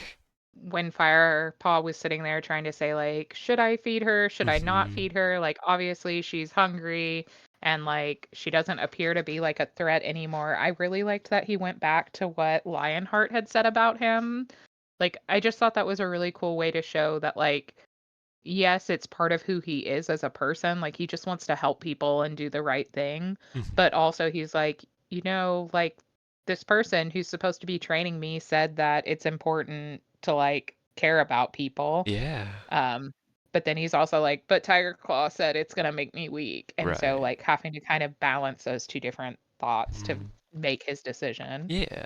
[SPEAKER 2] When Firepaw was sitting there trying to say, like, "Should I feed her? Should I not
[SPEAKER 1] Hmm.
[SPEAKER 2] feed her?" Like, obviously, she's hungry and, like, she doesn't appear to be, like, a threat anymore. I really liked that he went back to what Lionheart had said about him. Like, I just thought that was a really cool way to show that, like, yes, it's part of who he is as a person, like, he just wants to help people and do the right thing,
[SPEAKER 1] Hmm.
[SPEAKER 2] but also he's like, like, this person who's supposed to be training me said that it's important to, like, care about people,
[SPEAKER 1] Yeah,
[SPEAKER 2] um, but then he's also like, "But Tiger Claw said it's gonna make me weak," and so,
[SPEAKER 1] right.
[SPEAKER 2] like, having to kind of balance those 2 different thoughts to
[SPEAKER 1] Mm.
[SPEAKER 2] make his decision.
[SPEAKER 1] Yeah,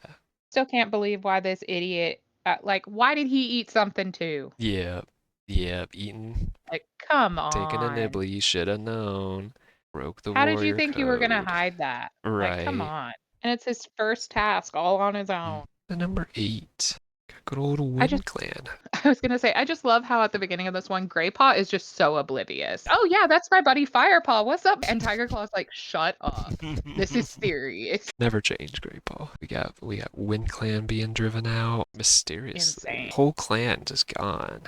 [SPEAKER 2] Still can't believe why this idiot like, why did he eat something too?
[SPEAKER 1] yeah, yeah. Eating,
[SPEAKER 2] Like, come
[SPEAKER 1] taking a
[SPEAKER 2] on.
[SPEAKER 1] nibble, you should have known. Broke the
[SPEAKER 2] How did you
[SPEAKER 1] warrior
[SPEAKER 2] think you were gonna
[SPEAKER 1] code.
[SPEAKER 2] hide that? Like, come
[SPEAKER 1] Right.
[SPEAKER 2] on. And it's his first task all on his own.
[SPEAKER 1] The number 8. Good old
[SPEAKER 2] I just
[SPEAKER 1] WindClan.
[SPEAKER 2] I was gonna say, I just love how at the beginning of this one, Graypaw is just so oblivious. "Oh, yeah, that's my buddy Firepaw, what's up?" And Tiger Claw's like, "Shut up. This is serious."
[SPEAKER 1] Never change, Great Paul. We got WindClan being driven out
[SPEAKER 2] Insane.
[SPEAKER 1] mysteriously. Whole clan just gone.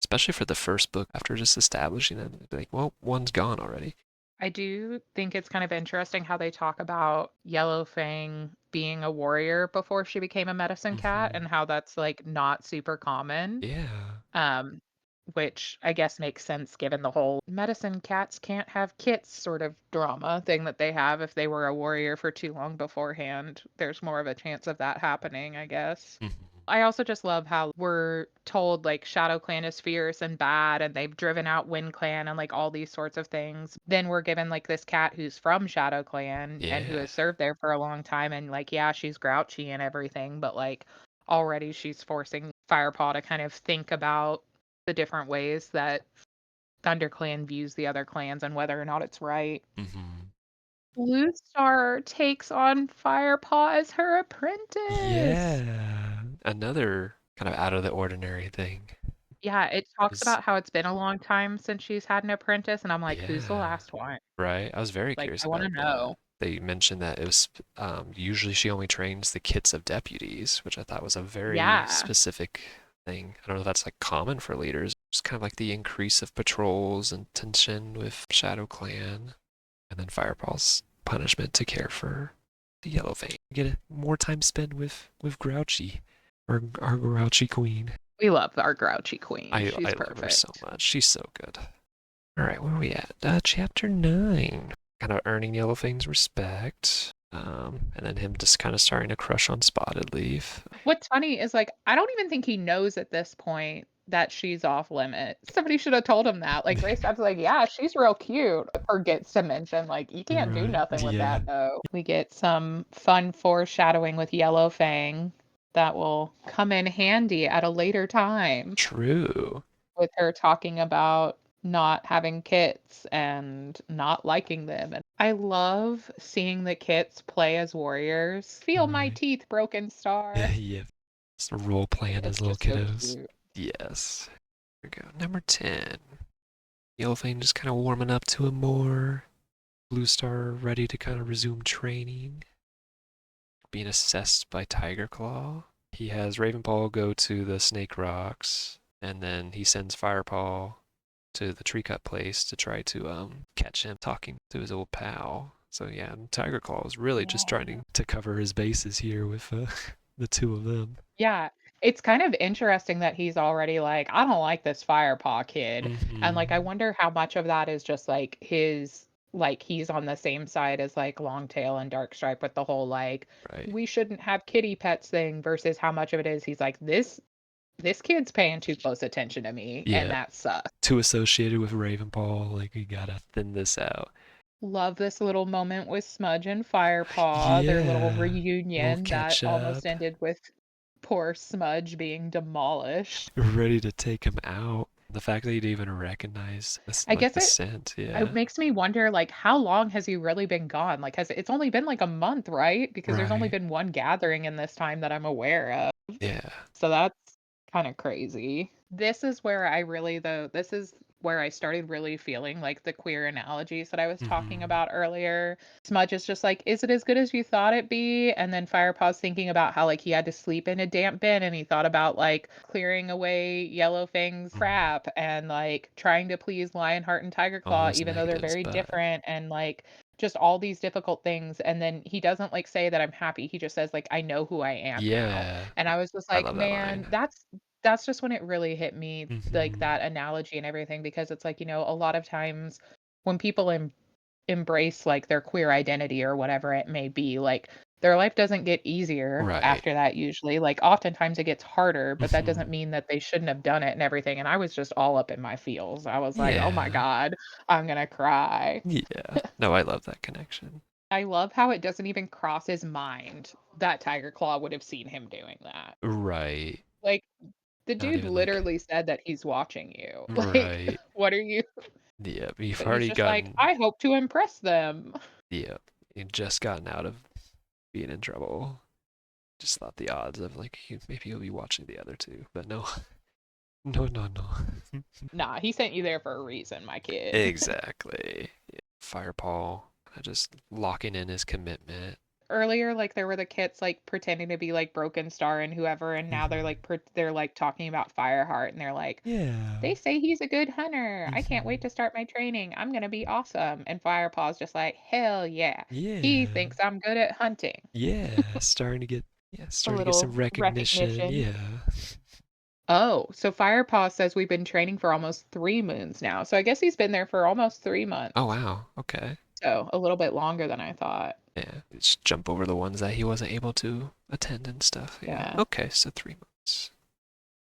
[SPEAKER 1] Especially for the first book, after just establishing them, like, well, one's gone already.
[SPEAKER 2] I do think it's kind of interesting how they talk about Yellowfang being a warrior before she became a medicine cat
[SPEAKER 1] Hmm.
[SPEAKER 2] and how that's, like, not super common.
[SPEAKER 1] Yeah.
[SPEAKER 2] Um, which I guess makes sense given the whole medicine cats can't have kits sort of drama thing that they have if they were a warrior for too long beforehand. There's more of a chance of that happening, I guess.
[SPEAKER 1] Mhm.
[SPEAKER 2] I also just love how we're told like Shadow Clan is fierce and bad and they've driven out WindClan and like all these sorts of things. Then we're given like this cat who's from Shadow Clan and who
[SPEAKER 1] Yeah.
[SPEAKER 2] has served there for a long time and like yeah, she's grouchy and everything, but like already she's forcing Firepaw to kind of think about the different ways that ThunderClan views the other clans and whether or not it's right.
[SPEAKER 1] Hmm.
[SPEAKER 2] Blue Star takes on Firepaw as her apprentice.
[SPEAKER 1] Yeah. Another kind of out of the ordinary thing
[SPEAKER 2] Yeah, it talks
[SPEAKER 1] is,
[SPEAKER 2] about how it's been a long time since she's had an apprentice, and I'm like, "Who's the
[SPEAKER 1] yeah,
[SPEAKER 2] last one?"
[SPEAKER 1] right. I was very
[SPEAKER 2] Like,
[SPEAKER 1] curious
[SPEAKER 2] I wanna
[SPEAKER 1] about that.
[SPEAKER 2] know.
[SPEAKER 1] They mentioned that it was usually she only trains the kits of deputies, which I thought was a very
[SPEAKER 2] Yeah.
[SPEAKER 1] specific thing. I don't know if that's like common for leaders. It's kind of like the increase of patrols and tension with Shadow Clan, and then Fireball's punishment to care for the Yellow Vein. Get more time spent with Grouchy, or our Grouchy Queen.
[SPEAKER 2] We love our grouchy queen.
[SPEAKER 1] I
[SPEAKER 2] She's
[SPEAKER 1] love her so
[SPEAKER 2] perfect.
[SPEAKER 1] much. She's so good. All right, where are we at? Chapter 9. Kind of earning Yellowfane's respect. And then him just kind of starting to crush on Spotted Leaf.
[SPEAKER 2] What's funny is, like, I don't even think he knows at this point that she's off limits. Somebody should have told him that. Like, Greystop's like, "Yeah, she's real cute." Forgets to mention, like, "You can't do
[SPEAKER 1] Right.
[SPEAKER 2] nothing with
[SPEAKER 1] Yeah.
[SPEAKER 2] that, though." We get some fun foreshadowing with Yellowfang that will come in handy at a later time.
[SPEAKER 1] True.
[SPEAKER 2] With her talking about not having kits and not liking them. And I love seeing the kits play as warriors. Feel my
[SPEAKER 1] Right.
[SPEAKER 2] teeth, Broken Star.
[SPEAKER 1] Yeah. Just role playing as
[SPEAKER 2] It's
[SPEAKER 1] little
[SPEAKER 2] just so
[SPEAKER 1] kiddos.
[SPEAKER 2] cute.
[SPEAKER 1] Yes. Here we go. Number 10. Yellowfang just kind of warming up to him more. Blue Star ready to kind of resume training. Being assessed by Tiger Claw. He has Ravenpaw go to the Snake Rocks, and then he sends Firepaw to the tree cut place to try to catch him talking to his old pal. So yeah, Tiger Claw is really just
[SPEAKER 2] Yeah.
[SPEAKER 1] trying to cover his bases here with the two of them.
[SPEAKER 2] Yeah. It's kind of interesting that he's already like, I don't like this Firepaw kid. And like, I
[SPEAKER 1] Mm-hmm.
[SPEAKER 2] wonder how much of that is just like his, like, he's on the same side as like Longtail and Darkstripe with the whole like,
[SPEAKER 1] Right.
[SPEAKER 2] we shouldn't have kitty pets thing versus how much of it is he's like, this kid's paying too close attention to me, and
[SPEAKER 1] Yeah.
[SPEAKER 2] that sucks.
[SPEAKER 1] Too associated with Ravenpaw, like we gotta thin this out.
[SPEAKER 2] Love this little moment with Smudge and Firepaw, their little
[SPEAKER 1] Yeah. We'll
[SPEAKER 2] reunion that
[SPEAKER 1] catch
[SPEAKER 2] almost
[SPEAKER 1] up.
[SPEAKER 2] ended with poor Smudge being demolished.
[SPEAKER 1] Ready to take him out. The fact that he'd even recognize this,
[SPEAKER 2] I
[SPEAKER 1] like
[SPEAKER 2] guess
[SPEAKER 1] the scent,
[SPEAKER 2] it
[SPEAKER 1] yeah.
[SPEAKER 2] makes me wonder, like, how long has he really been gone? Like, has it's only been like a month, right? Because there's only
[SPEAKER 1] Right.
[SPEAKER 2] been one gathering in this time that I'm aware of.
[SPEAKER 1] Yeah.
[SPEAKER 2] So that's kind of crazy. This is where I started really feeling like the queer analogies that I was talking
[SPEAKER 1] Mm-hmm.
[SPEAKER 2] about earlier. Smudge is just like, is it as good as you thought it be? And then Firepaw's thinking about how like he had to sleep in a damp bin and he thought about like clearing away Yellowfang's
[SPEAKER 1] Mm.
[SPEAKER 2] crap and like trying to please Lionheart and
[SPEAKER 1] All
[SPEAKER 2] Tigerclaw,
[SPEAKER 1] those
[SPEAKER 2] even though they're
[SPEAKER 1] negatives,
[SPEAKER 2] very
[SPEAKER 1] but
[SPEAKER 2] different and like just all these difficult things. And then he doesn't like say that I'm happy. He just says like I know who I am now.
[SPEAKER 1] yeah,
[SPEAKER 2] And I was just
[SPEAKER 1] I
[SPEAKER 2] like,
[SPEAKER 1] love that
[SPEAKER 2] man,
[SPEAKER 1] line.
[SPEAKER 2] that's just when it really hit me, like
[SPEAKER 1] Mm-hmm.
[SPEAKER 2] that analogy and everything, because it's like, a lot of times when people embrace like their queer identity or whatever it may be, like their life doesn't get easier
[SPEAKER 1] Right.
[SPEAKER 2] after that usually. Like oftentimes it gets harder, but that doesn't
[SPEAKER 1] Mm-hmm.
[SPEAKER 2] mean that they shouldn't have done it and everything. And I was just all up in my feels. I was like, oh my
[SPEAKER 1] Yeah.
[SPEAKER 2] God, I'm gonna cry.
[SPEAKER 1] Yeah. No, I love that connection.
[SPEAKER 2] I love how it doesn't even cross his mind that Tiger Claw would have seen him doing that.
[SPEAKER 1] Right.
[SPEAKER 2] Like the
[SPEAKER 1] Not
[SPEAKER 2] dude
[SPEAKER 1] even like,
[SPEAKER 2] literally said that he's watching you. Like,
[SPEAKER 1] right.
[SPEAKER 2] what are you
[SPEAKER 1] Yeah, you've
[SPEAKER 2] but he's
[SPEAKER 1] already
[SPEAKER 2] just like,
[SPEAKER 1] gotten,
[SPEAKER 2] "I hope to impress them."
[SPEAKER 1] yeah, you've just gotten out of being in trouble. Just thought the odds of like, maybe you'll be watching the other two, but no, no, no, no.
[SPEAKER 2] Nah, he sent you there for a reason, my kid.
[SPEAKER 1] Exactly. Yeah. Firepaw, just locking in his commitment.
[SPEAKER 2] Earlier, like, there were the kits, like, pretending to be, like, Broken Star and whoever, and now they're,
[SPEAKER 1] Mm-hmm.
[SPEAKER 2] like, they're, like, talking about Fireheart, and they're like,
[SPEAKER 1] Yeah.
[SPEAKER 2] "They say he's a good hunter. I can't
[SPEAKER 1] Mm-hmm.
[SPEAKER 2] wait to start my training. I'm gonna be awesome." And Firepaw's just like, "Hell yeah. He
[SPEAKER 1] Yeah.
[SPEAKER 2] thinks I'm good at hunting."
[SPEAKER 1] Yeah.
[SPEAKER 2] A
[SPEAKER 1] Starting to get some
[SPEAKER 2] little
[SPEAKER 1] recognition.
[SPEAKER 2] recognition.
[SPEAKER 1] Yeah.
[SPEAKER 2] Oh, so Firepaw says we've been training for almost 3 moons now. So I guess he's been there for almost 3
[SPEAKER 1] Oh
[SPEAKER 2] months.
[SPEAKER 1] wow. Okay.
[SPEAKER 2] So, a little bit longer than I thought.
[SPEAKER 1] Yeah. Just jump over the ones that he wasn't able to attend and stuff. Yeah.
[SPEAKER 2] Yeah.
[SPEAKER 1] Okay. So 3 months.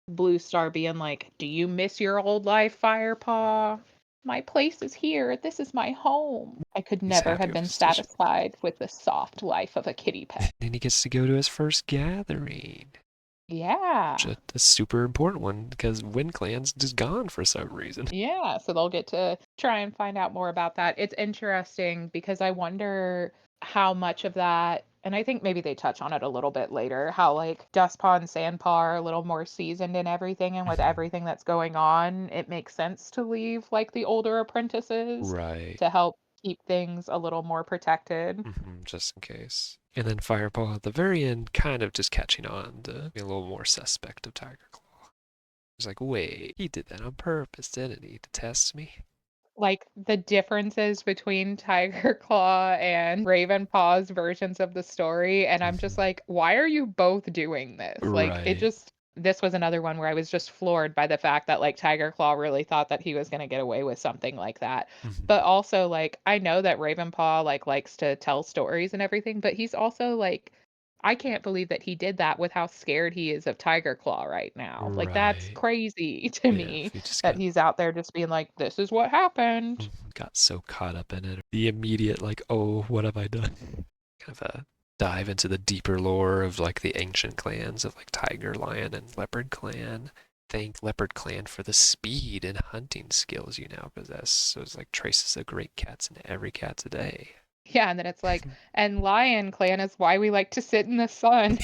[SPEAKER 2] Blue Star being like, "Do you miss your old life, Firepaw? My place is here. This is my home." I could
[SPEAKER 1] He's
[SPEAKER 2] never
[SPEAKER 1] happy
[SPEAKER 2] have
[SPEAKER 1] with
[SPEAKER 2] been
[SPEAKER 1] his decision.
[SPEAKER 2] satisfied with the soft life of a kitty pet.
[SPEAKER 1] And he gets to go to his first gathering.
[SPEAKER 2] Yeah.
[SPEAKER 1] Just a super important one because WindClan's just gone for some reason.
[SPEAKER 2] Yeah, so they'll get to try and find out more about that. It's interesting because I wonder how much of that, and I think maybe they touch on it a little bit later, how like Dustpaw and Sandpaw are a little more seasoned in everything, and with
[SPEAKER 1] Mhm.
[SPEAKER 2] everything that's going on, it makes sense to leave like the older apprentices
[SPEAKER 1] Right.
[SPEAKER 2] to help keep things a little more protected.
[SPEAKER 1] Just in case. And then Fireball at the very end, kind of just catching on to be a little more suspect of Tiger Claw. He's like, wait, he did that on purpose, didn't he? To test me?
[SPEAKER 2] Like the differences between Tiger Claw and Ravenpaw's versions of the story, and I'm just
[SPEAKER 1] Mhm.
[SPEAKER 2] like, why are you both doing this? Like it
[SPEAKER 1] Right.
[SPEAKER 2] just this was another one where I was just floored by the fact that like Tiger Claw really thought that he was going to get away with something like that.
[SPEAKER 1] Mhm.
[SPEAKER 2] But also like I know that Ravenpaw like likes to tell stories and everything, but he's also like I can't believe that he did that with how scared he is of Tiger Claw right now. Like that's
[SPEAKER 1] Right.
[SPEAKER 2] crazy to
[SPEAKER 1] Yeah,
[SPEAKER 2] me
[SPEAKER 1] he just
[SPEAKER 2] that
[SPEAKER 1] got
[SPEAKER 2] he's out there just being like, this is what happened.
[SPEAKER 1] got so caught up in it. The immediate like, oh, what have I done? Kind of a dive into the deeper lore of like the ancient clans of like Tiger, Lion, and Leopard Clan. Thank Leopard Clan for the speed and hunting skills you now possess. So it's like traces of great cats in every cat today.
[SPEAKER 2] Yeah, and then it's like, and Lion Clan is why we like to sit in the sun.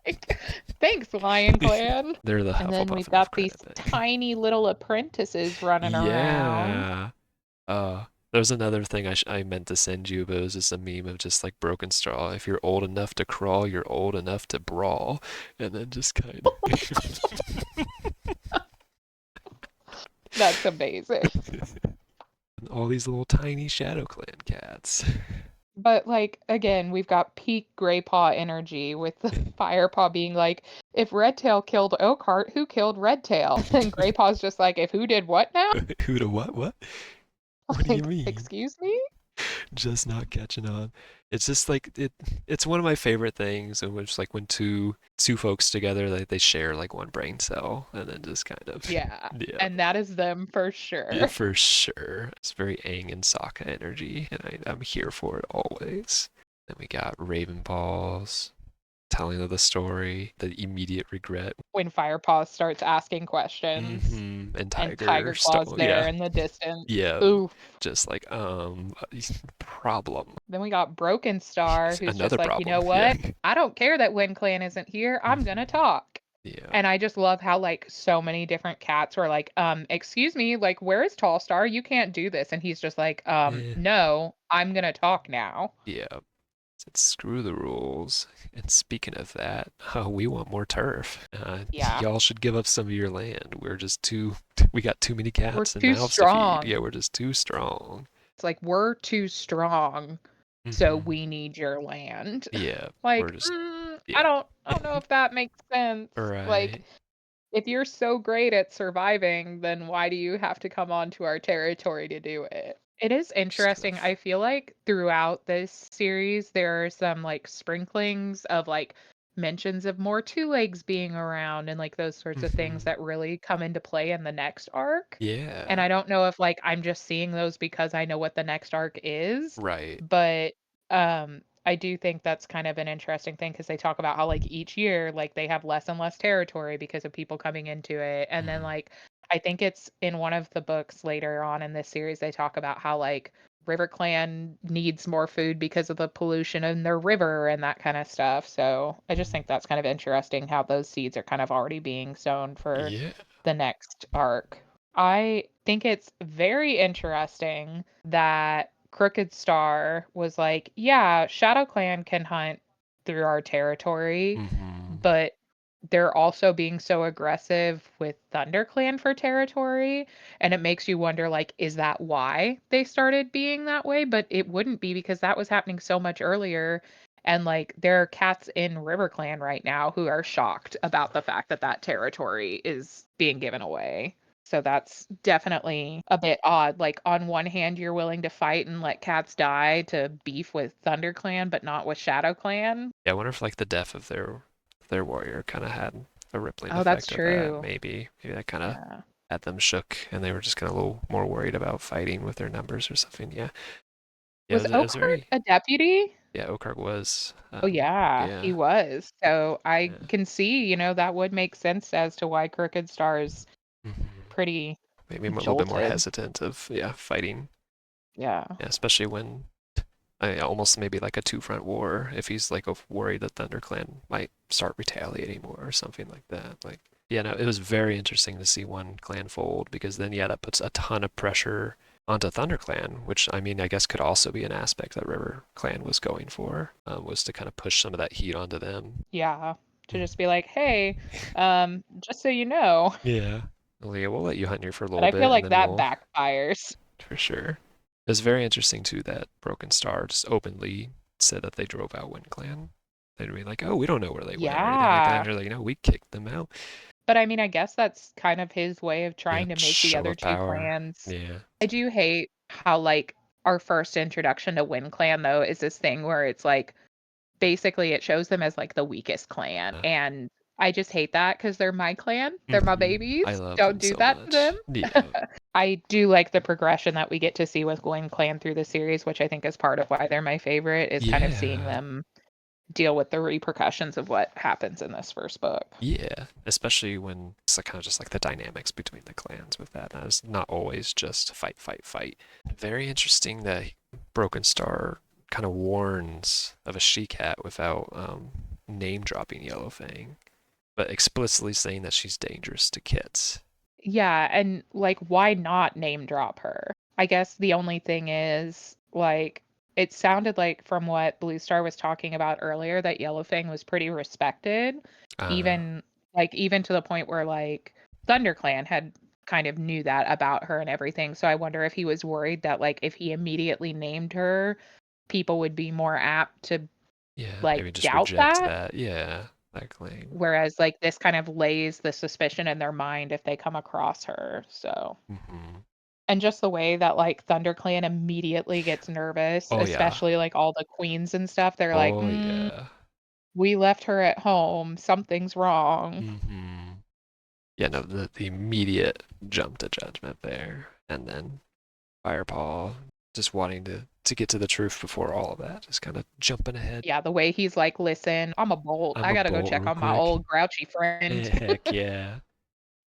[SPEAKER 2] Like, thanks, Lion Clan.
[SPEAKER 1] They're the
[SPEAKER 2] And then
[SPEAKER 1] Hufflepuff
[SPEAKER 2] we've
[SPEAKER 1] enough
[SPEAKER 2] got these
[SPEAKER 1] credit, but
[SPEAKER 2] tiny little apprentices running around.
[SPEAKER 1] yeah. There's another thing I meant to send you, but it was just a meme of just like broken straw. If you're old enough to crawl, you're old enough to brawl, and then just kind of
[SPEAKER 2] That's amazing.
[SPEAKER 1] all these little tiny Shadow Clan cats.
[SPEAKER 2] But like again, we've got peak Greypaw energy with the Firepaw being like, if Redtail killed Oakheart, who killed Redtail? And Greypaw's just like, if who did what now?
[SPEAKER 1] Who to what? What? What do you
[SPEAKER 2] Like,
[SPEAKER 1] mean?
[SPEAKER 2] excuse me?
[SPEAKER 1] Just not catching on. It's just like it's one of my favorite things in which like when two folks together they share like one brain cell and then just kind of
[SPEAKER 2] Yeah.
[SPEAKER 1] yeah.
[SPEAKER 2] And that is them for
[SPEAKER 1] Yeah,
[SPEAKER 2] sure.
[SPEAKER 1] for sure. It's very Aang and Sokka energy, and I'm here for it always. Then we got Ravenpaw's telling of the story, the immediate regret.
[SPEAKER 2] When Firepaw starts asking questions
[SPEAKER 1] And
[SPEAKER 2] and
[SPEAKER 1] Tiger
[SPEAKER 2] Tiger Claw's
[SPEAKER 1] Stone,
[SPEAKER 2] there
[SPEAKER 1] yeah,
[SPEAKER 2] in the distance.
[SPEAKER 1] yeah,
[SPEAKER 2] Oof.
[SPEAKER 1] just like problem,
[SPEAKER 2] Then we got Broken Star, who's
[SPEAKER 1] another
[SPEAKER 2] just like, you
[SPEAKER 1] problem,
[SPEAKER 2] know
[SPEAKER 1] yeah.
[SPEAKER 2] what? I don't care that WindClan isn't here. I'm gonna talk.
[SPEAKER 1] Yeah,
[SPEAKER 2] And I just love how like so many different cats were like, excuse me, like where is Tall Star? You can't do this. And he's just like,
[SPEAKER 1] eh,
[SPEAKER 2] no, I'm gonna talk now.
[SPEAKER 1] yeah. Said screw the rules. And speaking of that, we want more turf.
[SPEAKER 2] Yeah.
[SPEAKER 1] Y'all should give up some of your land. We're just too. We got too many
[SPEAKER 2] We're
[SPEAKER 1] cats and
[SPEAKER 2] too
[SPEAKER 1] mouths to feed.
[SPEAKER 2] strong.
[SPEAKER 1] Yeah, we're just too strong.
[SPEAKER 2] It's like we're too strong, so
[SPEAKER 1] Hmm.
[SPEAKER 2] we need your land.
[SPEAKER 1] Yeah, we're
[SPEAKER 2] Like,
[SPEAKER 1] just
[SPEAKER 2] I
[SPEAKER 1] yeah.
[SPEAKER 2] don't know if that makes sense. Like,
[SPEAKER 1] Right.
[SPEAKER 2] if you're so great at surviving, then why do you have to come onto our territory to do it? It is
[SPEAKER 1] Just kind
[SPEAKER 2] interesting.
[SPEAKER 1] of.
[SPEAKER 2] I feel like throughout this series, there are some like sprinklings of like mentions of more two legs being around and like those sorts of things
[SPEAKER 1] Hmm.
[SPEAKER 2] that really come into play in the next arc. And
[SPEAKER 1] Yeah.
[SPEAKER 2] I don't know if like I'm just seeing those because I know what the next arc is,
[SPEAKER 1] Right.
[SPEAKER 2] but I do think that's kind of an interesting thing because they talk about how like each year like they have less and less territory because of people coming into it. And then
[SPEAKER 1] Hmm.
[SPEAKER 2] like I think it's in one of the books later on in this series they talk about how like RiverClan needs more food because of the pollution in their river and that kind of stuff. So I just think that's kind of interesting how those seeds are kind of already being sown for
[SPEAKER 1] Yeah.
[SPEAKER 2] the next arc. I think it's very interesting that Crooked Star was like, yeah, Shadow Clan can hunt through our territory,
[SPEAKER 1] Hmm.
[SPEAKER 2] but they're also being so aggressive with ThunderClan for territory, and it makes you wonder like is that why they started being that way? But it wouldn't be because that was happening so much earlier and like there are cats in RiverClan right now who are shocked about the fact that that territory is being given away. So that's definitely a bit odd. Like on one hand you're willing to fight and let cats die to beef with ThunderClan but not with ShadowClan.
[SPEAKER 1] Yeah. I wonder if like the death of their warrior kind of had a rippling
[SPEAKER 2] Oh, that's
[SPEAKER 1] effect of that.
[SPEAKER 2] true.
[SPEAKER 1] Maybe that kind of
[SPEAKER 2] Yeah.
[SPEAKER 1] had them shook, and they were just kind of a little more worried about fighting with their numbers or something. Yeah, yeah,
[SPEAKER 2] Was
[SPEAKER 1] it was
[SPEAKER 2] Oakhart
[SPEAKER 1] very.
[SPEAKER 2] a deputy?
[SPEAKER 1] Yeah, Oakard was.
[SPEAKER 2] Oh, yeah, he
[SPEAKER 1] Yeah,
[SPEAKER 2] was. So I
[SPEAKER 1] yeah.
[SPEAKER 2] can see, that would make sense as to why Crooked Star's
[SPEAKER 1] Hmm.
[SPEAKER 2] pretty
[SPEAKER 1] Maybe I'm a little bit more
[SPEAKER 2] jolted.
[SPEAKER 1] hesitant of fighting.
[SPEAKER 2] Yeah.
[SPEAKER 1] Yeah, especially when almost maybe like a two-front war if he's like worried that ThunderClan might start retaliating more or something like that. Like, yeah, no, it was very interesting to see one clan fold because then, yeah, that puts a ton of pressure onto ThunderClan, which I mean, I guess could also be an aspect that River Clan was going for, was to kind of push some of that heat onto them.
[SPEAKER 2] Yeah. To
[SPEAKER 1] Mm.
[SPEAKER 2] just be like, hey, just so you know.
[SPEAKER 1] Yeah. Well, yeah, we'll let you hunt here for a
[SPEAKER 2] But
[SPEAKER 1] little
[SPEAKER 2] I feel
[SPEAKER 1] bit and
[SPEAKER 2] like
[SPEAKER 1] then
[SPEAKER 2] that
[SPEAKER 1] we'll,
[SPEAKER 2] backfires.
[SPEAKER 1] for sure. It was very interesting too that Broken Star just openly said that they drove out WindClan. They'd be like, "Oh, we don't know where they went" or anything like that, and
[SPEAKER 2] Yeah.
[SPEAKER 1] they're like, "No, we kicked them out."
[SPEAKER 2] But I mean, I guess that's kind of his way of trying
[SPEAKER 1] Yep,
[SPEAKER 2] to make the
[SPEAKER 1] show
[SPEAKER 2] other
[SPEAKER 1] of
[SPEAKER 2] two
[SPEAKER 1] power.
[SPEAKER 2] clans.
[SPEAKER 1] Yeah.
[SPEAKER 2] I do hate how, like, our first introduction to WindClan, though, is this thing where it's like, basically it shows them as like the weakest clan.
[SPEAKER 1] Uh,
[SPEAKER 2] And I just hate that because they're my clan. They're my
[SPEAKER 1] I
[SPEAKER 2] babies.
[SPEAKER 1] love
[SPEAKER 2] Don't
[SPEAKER 1] them
[SPEAKER 2] do
[SPEAKER 1] so
[SPEAKER 2] that to them.
[SPEAKER 1] much. Yeah.
[SPEAKER 2] I do like the progression that we get to see with WindClan through the series, which I think is part of why they're my favorite, is kind of seeing
[SPEAKER 1] Yeah.
[SPEAKER 2] them deal with the repercussions of what happens in this first book.
[SPEAKER 1] Yeah. Especially when it's like kind of just like the dynamics between the clans with that. That is not always just fight, fight, fight. Very interesting that Broken Star kind of warns of a she-cat without name dropping Yellowfang, but explicitly saying that she's dangerous to kits.
[SPEAKER 2] Yeah, and like, why not name drop her? I guess the only thing is, like, it sounded like from what Blue Star was talking about earlier that Yellowfang was pretty respected,
[SPEAKER 1] Uh,
[SPEAKER 2] even to the point where like ThunderClan had kind of knew that about her and everything. So I wonder if he was worried that like if he immediately named her, people would be more apt to
[SPEAKER 1] yeah,
[SPEAKER 2] like
[SPEAKER 1] maybe just
[SPEAKER 2] doubt
[SPEAKER 1] reject
[SPEAKER 2] that.
[SPEAKER 1] that. Yeah, that claim.
[SPEAKER 2] Whereas like this kind of lays the suspicion in their mind if they come across her. So
[SPEAKER 1] Hmm.
[SPEAKER 2] and just the way that, like, ThunderClan immediately gets nervous,
[SPEAKER 1] Oh yeah.
[SPEAKER 2] especially, like, all the queens and stuff, they're like,
[SPEAKER 1] Oh yeah.
[SPEAKER 2] we left her at home, something's wrong."
[SPEAKER 1] Hmm. Yeah, no, the immediate jump to judgment there, and then Firepaw just wanting to get to the truth before all of that, just kind of jumping ahead.
[SPEAKER 2] Yeah, the way he's like, "Listen, I'm a bolt,
[SPEAKER 1] I'm
[SPEAKER 2] I
[SPEAKER 1] a
[SPEAKER 2] gotta go
[SPEAKER 1] bolt
[SPEAKER 2] check
[SPEAKER 1] real
[SPEAKER 2] on my
[SPEAKER 1] quick.
[SPEAKER 2] old grouchy friend."
[SPEAKER 1] Heck yeah.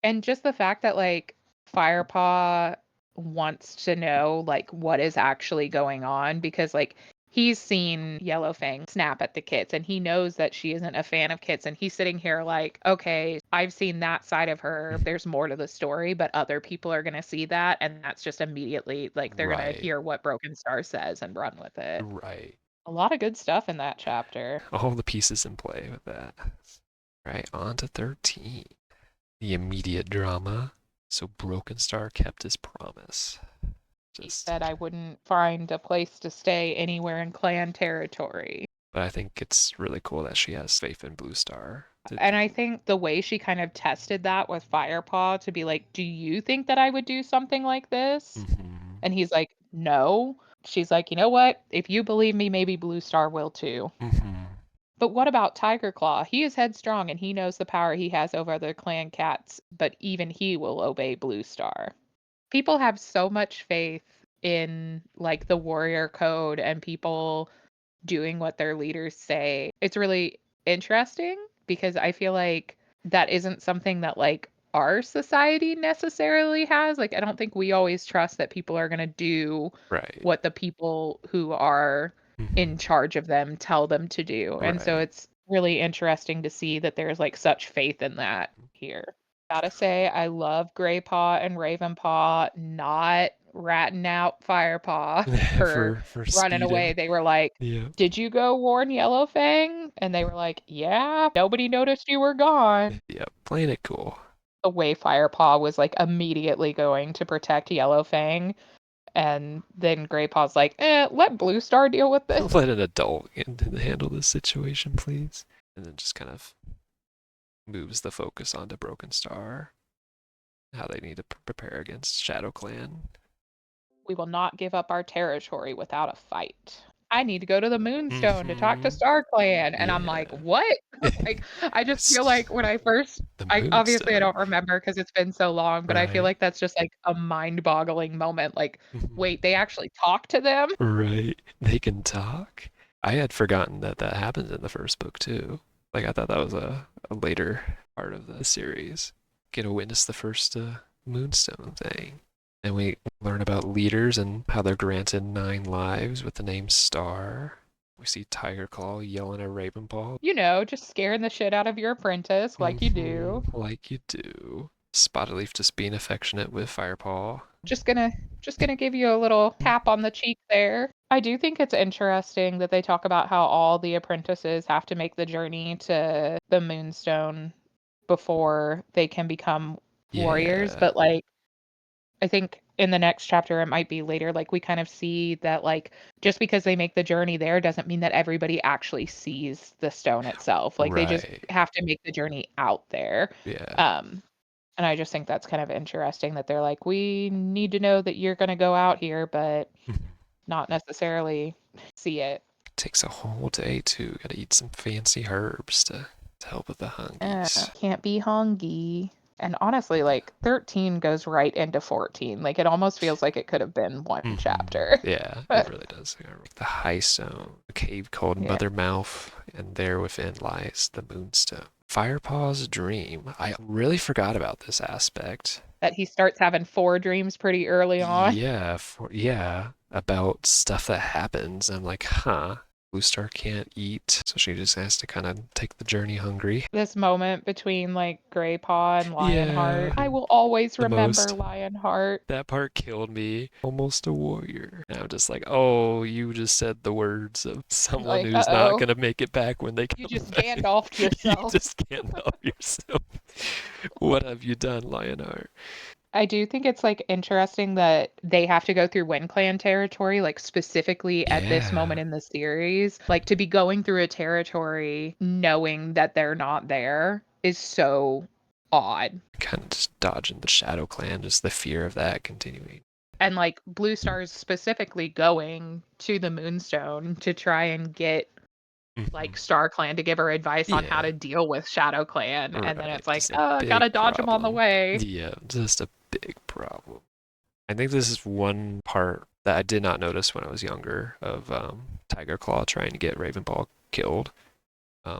[SPEAKER 2] And just the fact that, like, Firepaw wants to know, like, what is actually going on because, like, he's seen Yellowfang snap at the kits and he knows that she isn't a fan of kits. And he's sitting here like, okay, I've seen that side of her. There's more to the story, but other people are going to see that. And that's just immediately like they're going to
[SPEAKER 1] Right.
[SPEAKER 2] hear what Broken Star says and run with it.
[SPEAKER 1] Right.
[SPEAKER 2] A lot of good stuff in that chapter.
[SPEAKER 1] All the pieces in play with that. Right, on to 13. The immediate drama. So Broken Star kept his promise.
[SPEAKER 2] He
[SPEAKER 1] Just,
[SPEAKER 2] said I wouldn't find a place to stay anywhere in clan territory.
[SPEAKER 1] but I think it's really cool that she has faith in Blue Star.
[SPEAKER 2] And I think the way she kind of tested that with Firepaw to be like, "Do you think that I would do something like this?"
[SPEAKER 1] Mm-hmm.
[SPEAKER 2] And he's like, "No." She's like, "You know what? If you believe me, maybe Blue Star will too."
[SPEAKER 1] Mm-hmm.
[SPEAKER 2] But what about Tiger Claw? He is headstrong and he knows the power he has over other clan cats, but even he will obey Blue Star. People have so much faith in like the warrior code and people doing what their leaders say. It's really interesting because I feel like that isn't something that like our society necessarily has. Like I don't think we always trust that people are going to do
[SPEAKER 1] Right.
[SPEAKER 2] what the people who are in
[SPEAKER 1] Mm-hmm.
[SPEAKER 2] charge of them tell them to do. And so
[SPEAKER 1] Right.
[SPEAKER 2] it's really interesting to see that there's like such faith in that here. Gotta say, I love Graypaw and Ravenpaw not ratting out Firepaw for
[SPEAKER 1] For
[SPEAKER 2] running away.
[SPEAKER 1] speeding.
[SPEAKER 2] They were like,
[SPEAKER 1] Yeah.
[SPEAKER 2] "Did you go warn Yellowfang?" And they were like, "Yeah, nobody noticed you were gone."
[SPEAKER 1] Yep. Playing it cool.
[SPEAKER 2] The way Firepaw was like immediately going to protect Yellowfang, and then Graypaw's like, let Blue Star deal with this."
[SPEAKER 1] Let an adult handle this situation, please. And then just kind of moves the focus onto Broken Star, how they need to prepare against Shadow Clan.
[SPEAKER 2] We will not give up our territory without a fight. I need to go to the Moonstone to talk to
[SPEAKER 1] Mm-hmm.
[SPEAKER 2] StarClan. And I'm like,
[SPEAKER 1] Yeah.
[SPEAKER 2] what? Like, I just feel
[SPEAKER 1] It's
[SPEAKER 2] like when I first,
[SPEAKER 1] the
[SPEAKER 2] I obviously I
[SPEAKER 1] Moonstone.
[SPEAKER 2] don't remember because it's been so long, but I feel
[SPEAKER 1] Right.
[SPEAKER 2] like that's just like a mind-boggling moment. Like,
[SPEAKER 1] Mhm.
[SPEAKER 2] wait, they actually talk to them?
[SPEAKER 1] Right. They can talk. I had forgotten that that happens in the first book too. Like I thought that was a later part of the series. Get to witness the first Moonstone thing. And we learn about leaders and how they're granted 9 lives with the name Star. We see Tiger Claw yelling at Ravenpaw.
[SPEAKER 2] You know, just scaring the shit out of your apprentice like you do.
[SPEAKER 1] Like you do. Spotted Leaf just being affectionate with Firepaw.
[SPEAKER 2] Just gonna just gonna give you a little tap on the cheek there. I do think it's interesting that they talk about how all the apprentices have to make the journey to the Moonstone before they can become warriors,
[SPEAKER 1] Yeah.
[SPEAKER 2] but like I think in the next chapter it might be later like we kind of see that like just because they make the journey there doesn't mean that everybody actually sees the stone itself. Like they just
[SPEAKER 1] Right.
[SPEAKER 2] have to make the journey out there.
[SPEAKER 1] Yeah.
[SPEAKER 2] Um and I just think that's kind of interesting that they're like, we need to know that you're going to go out here, but not necessarily see it.
[SPEAKER 1] Takes a whole day too. Gotta eat some fancy herbs to help with the hungies.
[SPEAKER 2] Can't be hungry. And honestly, like 13 goes right into 14. Like it almost feels like it could have been one chapter.
[SPEAKER 1] Yeah, it really does. The High Stone, a cave called
[SPEAKER 2] Yeah.
[SPEAKER 1] Mother Mouth, and there within lies the Moonstone. Firepaw's dream. I really forgot about this aspect.
[SPEAKER 2] That he starts having four dreams pretty early on.
[SPEAKER 1] Yeah, about stuff that happens. I'm like, huh. Blue Star can't eat, so she just has to kind of take the journey hungry.
[SPEAKER 2] This moment between like Grey Paw and Lionheart.
[SPEAKER 1] Yeah,
[SPEAKER 2] I will always
[SPEAKER 1] the
[SPEAKER 2] remember
[SPEAKER 1] most.
[SPEAKER 2] Lionheart.
[SPEAKER 1] That part killed me. Almost a warrior. And I'm just like, oh, you just said the words of someone
[SPEAKER 2] Like,
[SPEAKER 1] who's not
[SPEAKER 2] uh-oh.
[SPEAKER 1] gonna make it back when they
[SPEAKER 2] You
[SPEAKER 1] come
[SPEAKER 2] just
[SPEAKER 1] back.
[SPEAKER 2] Gandalfed
[SPEAKER 1] You
[SPEAKER 2] yourself.
[SPEAKER 1] just can't help yourself. What have you done, Lionheart?
[SPEAKER 2] I do think it's like interesting that they have to go through WindClan territory, like specifically at this moment
[SPEAKER 1] Yeah,
[SPEAKER 2] in the series. Like to be going through a territory knowing that they're not there is so odd.
[SPEAKER 1] kind of just dodging the Shadow Clan, just the fear of that continuing.
[SPEAKER 2] And like Blue Star's specifically going to the Moonstone to try and get like
[SPEAKER 1] Hmm.
[SPEAKER 2] StarClan to give her advice on how
[SPEAKER 1] Yeah,
[SPEAKER 2] to deal with Shadow Clan. And then
[SPEAKER 1] right.
[SPEAKER 2] it's like,
[SPEAKER 1] Just a
[SPEAKER 2] oh,
[SPEAKER 1] big
[SPEAKER 2] gotta dodge them on the
[SPEAKER 1] problem.
[SPEAKER 2] way.
[SPEAKER 1] Yeah, just a big problem. I think this is one part that I did not notice when I was younger of Tiger Claw trying to get Ravenball killed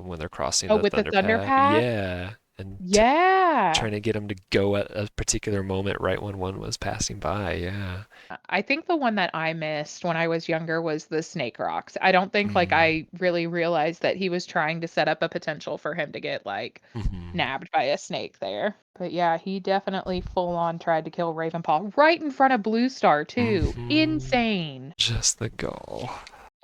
[SPEAKER 1] when they're crossing
[SPEAKER 2] Oh,
[SPEAKER 1] the
[SPEAKER 2] with the
[SPEAKER 1] Thunder
[SPEAKER 2] Thunder
[SPEAKER 1] Path.
[SPEAKER 2] Path?
[SPEAKER 1] Yeah, and
[SPEAKER 2] Yeah.
[SPEAKER 1] trying to get him to go at a particular moment right when one was passing by. Yeah.
[SPEAKER 2] I think the one that I missed when I was younger was the snake rocks. I don't think like
[SPEAKER 1] Mm.
[SPEAKER 2] I really realized that he was trying to set up a potential for him to get like
[SPEAKER 1] Hmm.
[SPEAKER 2] nabbed by a snake there. But yeah, he definitely full on tried to kill Ravenpaw right in front of Blue Star too.
[SPEAKER 1] Hmm.
[SPEAKER 2] Insane.
[SPEAKER 1] Just the gall.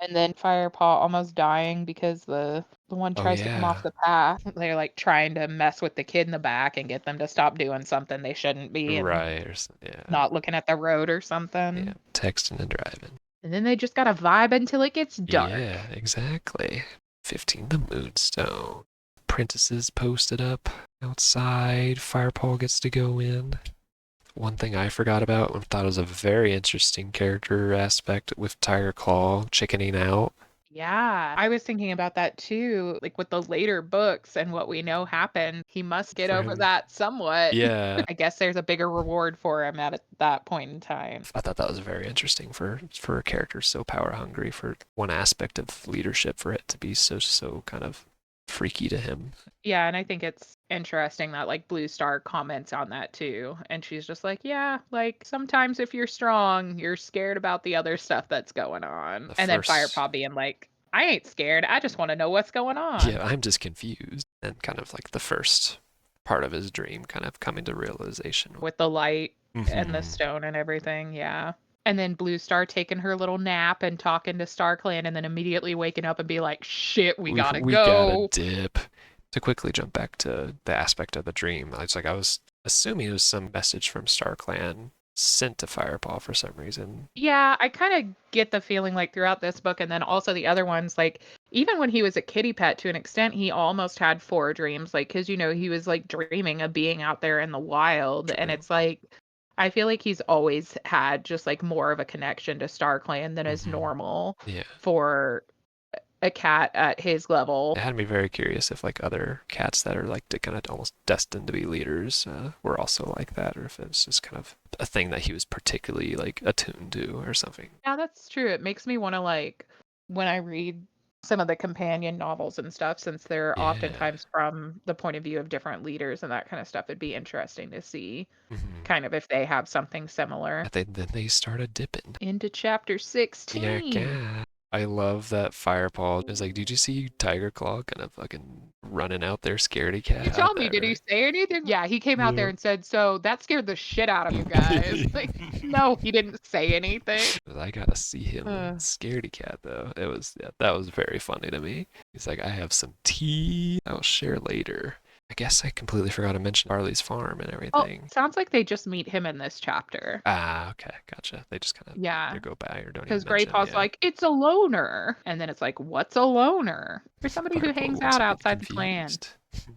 [SPEAKER 2] And then Firepaw almost dying because the one
[SPEAKER 1] Oh
[SPEAKER 2] tries to come off
[SPEAKER 1] yeah.
[SPEAKER 2] the path. They're like trying to mess with the kid in the back and get them to stop doing something they shouldn't be and
[SPEAKER 1] Right. Yeah.
[SPEAKER 2] not looking at the road or
[SPEAKER 1] Yeah.
[SPEAKER 2] something.
[SPEAKER 1] Texting and driving.
[SPEAKER 2] And then they just gotta vibe until it gets dark.
[SPEAKER 1] Yeah. Exactly. 15. The Moonstone. Apprentices posted up outside. Firepaw gets to go in. One thing I forgot about and thought was a very interesting character aspect with Tiger Claw chickening out.
[SPEAKER 2] Yeah, I was thinking about that too. Like with the later books and what we know happened, he must get
[SPEAKER 1] For
[SPEAKER 2] over
[SPEAKER 1] him.
[SPEAKER 2] that somewhat.
[SPEAKER 1] Yeah.
[SPEAKER 2] I guess there's a bigger reward for him at that point in time.
[SPEAKER 1] I thought that was very interesting for a character so power hungry, for one aspect of leadership, for it to be so kind of freaky to him.
[SPEAKER 2] Yeah, and I think it's interesting that like Blue Star comments on that too. And she's just like, yeah, like sometimes if you're strong, you're scared about the other stuff that's going on.
[SPEAKER 1] The
[SPEAKER 2] And then
[SPEAKER 1] first,
[SPEAKER 2] Firepaw being like, I ain't scared. I just want to know what's going on
[SPEAKER 1] yeah, I'm just confused. And kind of like the first part of his dream kind of coming to realization.
[SPEAKER 2] with the light and the
[SPEAKER 1] Mm-hmm.
[SPEAKER 2] stone and everything. Yeah. And then Blue Star taking her little nap and talking to StarClan and then immediately waking up and be like, shit, we gotta
[SPEAKER 1] We gotta
[SPEAKER 2] go.
[SPEAKER 1] dip. To quickly jump back to the aspect of the dream, it's like I was assuming it was some message from StarClan sent to Firepaw for some reason.
[SPEAKER 2] Yeah, I kind of get the feeling like throughout this book and then also the other ones, like even when he was a kitty pet to an extent, he almost had four dreams. Like, cause he was like dreaming of being out there in the wild. And
[SPEAKER 1] True.
[SPEAKER 2] it's like, I feel like he's always had just, like, more of a connection to StarClan than is
[SPEAKER 1] Hmm.
[SPEAKER 2] normal
[SPEAKER 1] Yeah.
[SPEAKER 2] for a cat at his level.
[SPEAKER 1] It had me very curious if like other cats that are like kind of almost destined to be leaders were also like that, or if it was just kind of a thing that he was particularly like attuned to or something.
[SPEAKER 2] Yeah, that's true. It makes me wanna, like, when I read some of the companion novels and stuff, since they're
[SPEAKER 1] Yeah.
[SPEAKER 2] oftentimes from the point of view of different leaders and that kinda stuff, it'd be interesting to see
[SPEAKER 1] Hmm.
[SPEAKER 2] kind of if they have something similar.
[SPEAKER 1] Then they started dipping.
[SPEAKER 2] Into chapter
[SPEAKER 1] Yeah,
[SPEAKER 2] 16.
[SPEAKER 1] yeah. I love that Firepaw is like, did you see Tiger Claw kind of fucking running out there, scaredy
[SPEAKER 2] Can you
[SPEAKER 1] cat out
[SPEAKER 2] tell me, did he
[SPEAKER 1] there?
[SPEAKER 2] say anything? Yeah, he came out there
[SPEAKER 1] Yeah.
[SPEAKER 2] and said, "So that scared the shit out of you guys." Like, no, he didn't say anything.
[SPEAKER 1] I gotta see him
[SPEAKER 2] Uh,
[SPEAKER 1] scaredy cat though. It was yeah, that was very funny to me. He's like, I have some tea I'll share later. I guess I completely forgot to mention Barley's farm and
[SPEAKER 2] well,
[SPEAKER 1] everything.
[SPEAKER 2] sounds like they just meet him in this chapter.
[SPEAKER 1] Ah, okay, gotcha. They just kind of
[SPEAKER 2] Yeah,
[SPEAKER 1] either go by or don't even
[SPEAKER 2] because
[SPEAKER 1] mention him.
[SPEAKER 2] Greypaw's
[SPEAKER 1] Yeah.
[SPEAKER 2] like, "It's a loner," and then it's like, "What's a loner?" For somebody who
[SPEAKER 1] Firepaw
[SPEAKER 2] hangs
[SPEAKER 1] looks
[SPEAKER 2] out
[SPEAKER 1] a bit
[SPEAKER 2] outside the clan.
[SPEAKER 1] confused.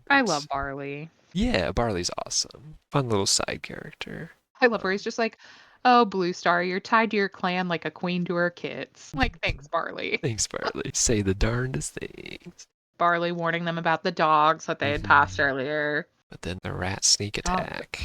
[SPEAKER 2] I love
[SPEAKER 1] But
[SPEAKER 2] Barley.
[SPEAKER 1] yeah, Barley's awesome. Fun little side character.
[SPEAKER 2] I love where he's
[SPEAKER 1] Um,
[SPEAKER 2] just like, "Oh, Blue Star, you're tied to your clan like a queen to her kids." Like, thanks, Barley.
[SPEAKER 1] Thanks, Barley. Say the darndest things.
[SPEAKER 2] Barley warning them about the dogs that they had passed
[SPEAKER 1] Hmm.
[SPEAKER 2] earlier.
[SPEAKER 1] But then the rat sneak
[SPEAKER 2] Oh,
[SPEAKER 1] attack.